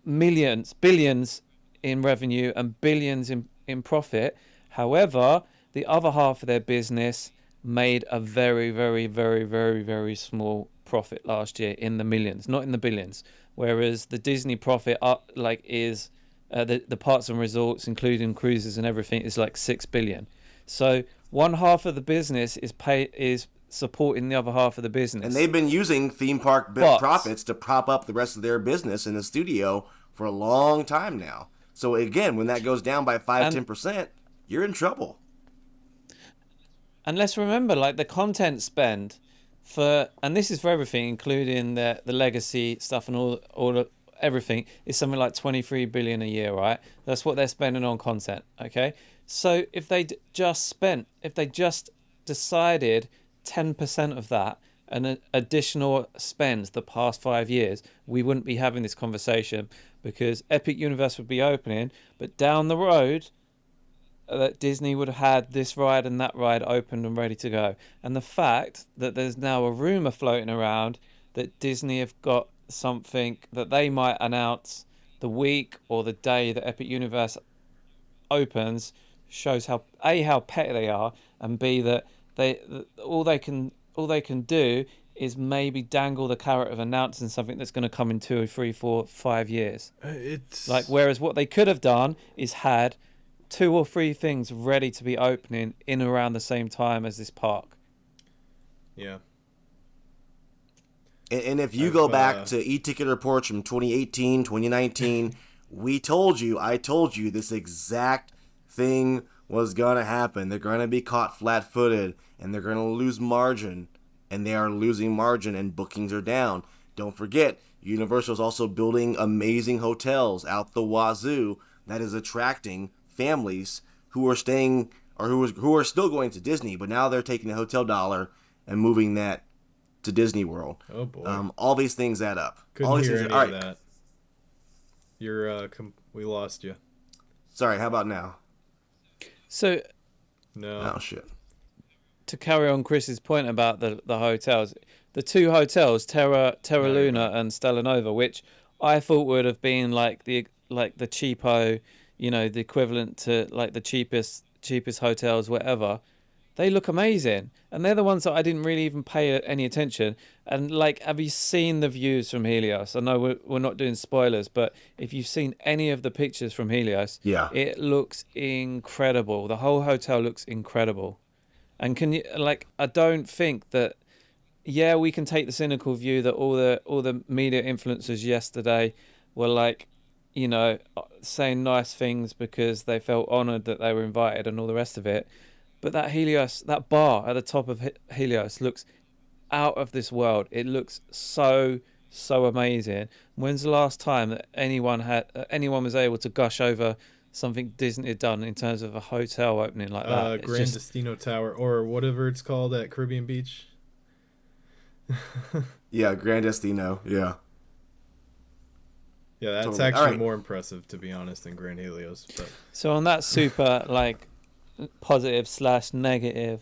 billions in revenue and billions in profit. However, the other half of their business made a very, very, very, very, very small profit last year in the millions, not in the billions. Whereas the Disney profit is the parks and resorts, including cruises and everything, is like 6 billion. So one half of the business is supporting the other half of the business. And they've been using theme park profits to prop up the rest of their business in the studio for a long time now. So again, when that goes down by 10%, you're in trouble. And let's remember, like the content spend and this is for everything, including the legacy stuff and all everything, is something like 23 billion a year, right? That's what they're spending on content, okay? So if they just decided 10% of that and an additional spend the past 5 years, we wouldn't be having this conversation because Epic Universe would be opening, but down the road, that Disney would have had this ride and that ride opened and ready to go. And the fact that there's now a rumor floating around that Disney have got something that they might announce the week or the day that Epic Universe opens shows how petty they are, and B, that all they can do is maybe dangle the carrot of announcing something that's going to come in 2 or 3, 4, 5 years. It's like, whereas what they could have done is had 2 or 3 things ready to be opening in around the same time as this park. Yeah. And if you go back to e-ticket reports from 2018, 2019, I told you this exact thing was going to happen. They're going to be caught flat-footed, and they're going to lose margin. and they are losing margin and bookings are down. Don't forget, Universal is also building amazing hotels out the wazoo that is attracting families who are staying or who are still going to Disney, but now they're taking the hotel dollar and moving that to Disney World. Oh boy! All these things add up. Couldn't all these hear things any of that. You're we lost you. Sorry. How about now? So, no. Oh shit. To carry on Chris's point about the hotels, the two hotels, Terra Luna and Stella Nova, which I thought would have been like the cheapo, the equivalent to like the cheapest hotels, whatever. They look amazing, and they're the ones that I didn't really even pay any attention. And like, have you seen the views from Helios? I know we're not doing spoilers, but if you've seen any of the pictures from Helios, yeah, it looks incredible. The whole hotel looks incredible. And I don't think that. Yeah, we can take the cynical view that all the media influencers yesterday were like, saying nice things because they felt honoured that they were invited and all the rest of it. But that bar at the top of Helios looks out of this world. It looks so amazing. When's the last time that anyone was able to gush over something Disney had done in terms of a hotel opening like that? Grand Destino Tower, or whatever it's called at Caribbean Beach. Yeah, Grand Destino. Yeah. Yeah, that's totally. Actually more impressive, to be honest, than Grand Helios. But. So on that super positive/negative,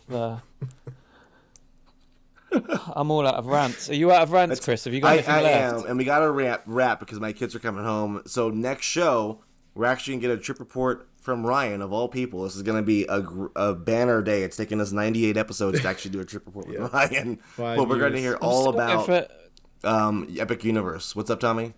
I'm all out of rants. Are you out of rants, Chris? Have you got anything left? I am, and we got to wrap because my kids are coming home. So next show, we're actually going to get a trip report from Ryan, of all people. This is going to be a banner day. It's taken us 98 episodes to actually do a trip report with Ryan. But we're going to hear all about Epic Universe. What's up, Tommy?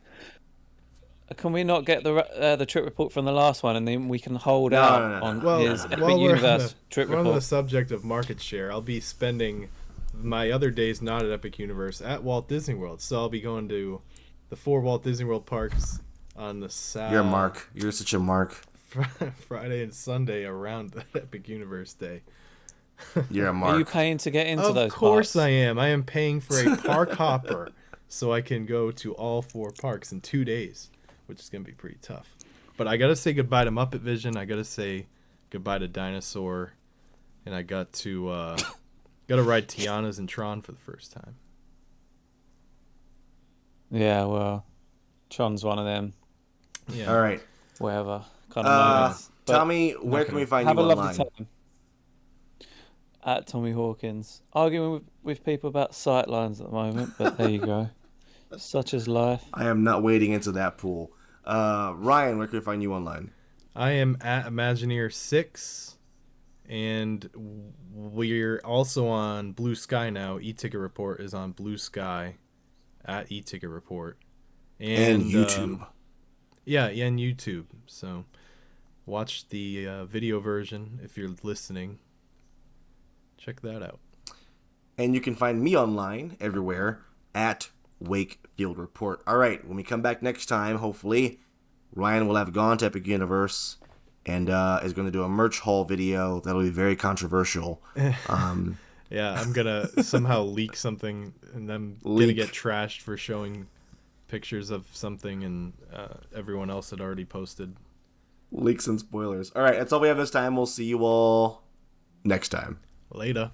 Can we not get the trip report from the last one, and then we can hold out on his Epic Universe trip report? We're on the subject of market share. I'll be spending my other days not at Epic Universe at Walt Disney World, so I'll be going to the 4 Walt Disney World parks on the Saturday. You're a mark. You're such a mark. Friday and Sunday around the Epic Universe Day. You're a mark. Are you paying to get into those parks? Of course I am. I am paying for a park hopper so I can go to all 4 parks in 2 days, which is going to be pretty tough. But I got to say goodbye to Muppet Vision. I got to say goodbye to Dinosaur. And I got to ride Tiana's and Tron for the first time. Yeah, well, Tron's one of them. Yeah. All right. Whatever. Kind of moments. Tommy, where can we find you online? Have a lovely time. At Tommy Hawkins. Arguing with people about sightlines at the moment, but there you go. Such is life. I am not wading into that pool. Ryan, where can we find you online? I am at Imagineer6, and we're also on Blue Sky now. E-Ticket Report is on Blue Sky at E-Ticket Report. And YouTube. And YouTube. So watch the video version if you're listening. Check that out. And you can find me online everywhere at Wakefield Report. All right, when we come back next time, hopefully, Ryan will have gone to Epic Universe and is going to do a merch haul video that'll be very controversial. Yeah, I'm going to somehow leak something, and I'm going to get trashed for showing pictures of something, and everyone else had already posted. Leaks and spoilers. All right, that's all we have this time. We'll see you all next time. Later.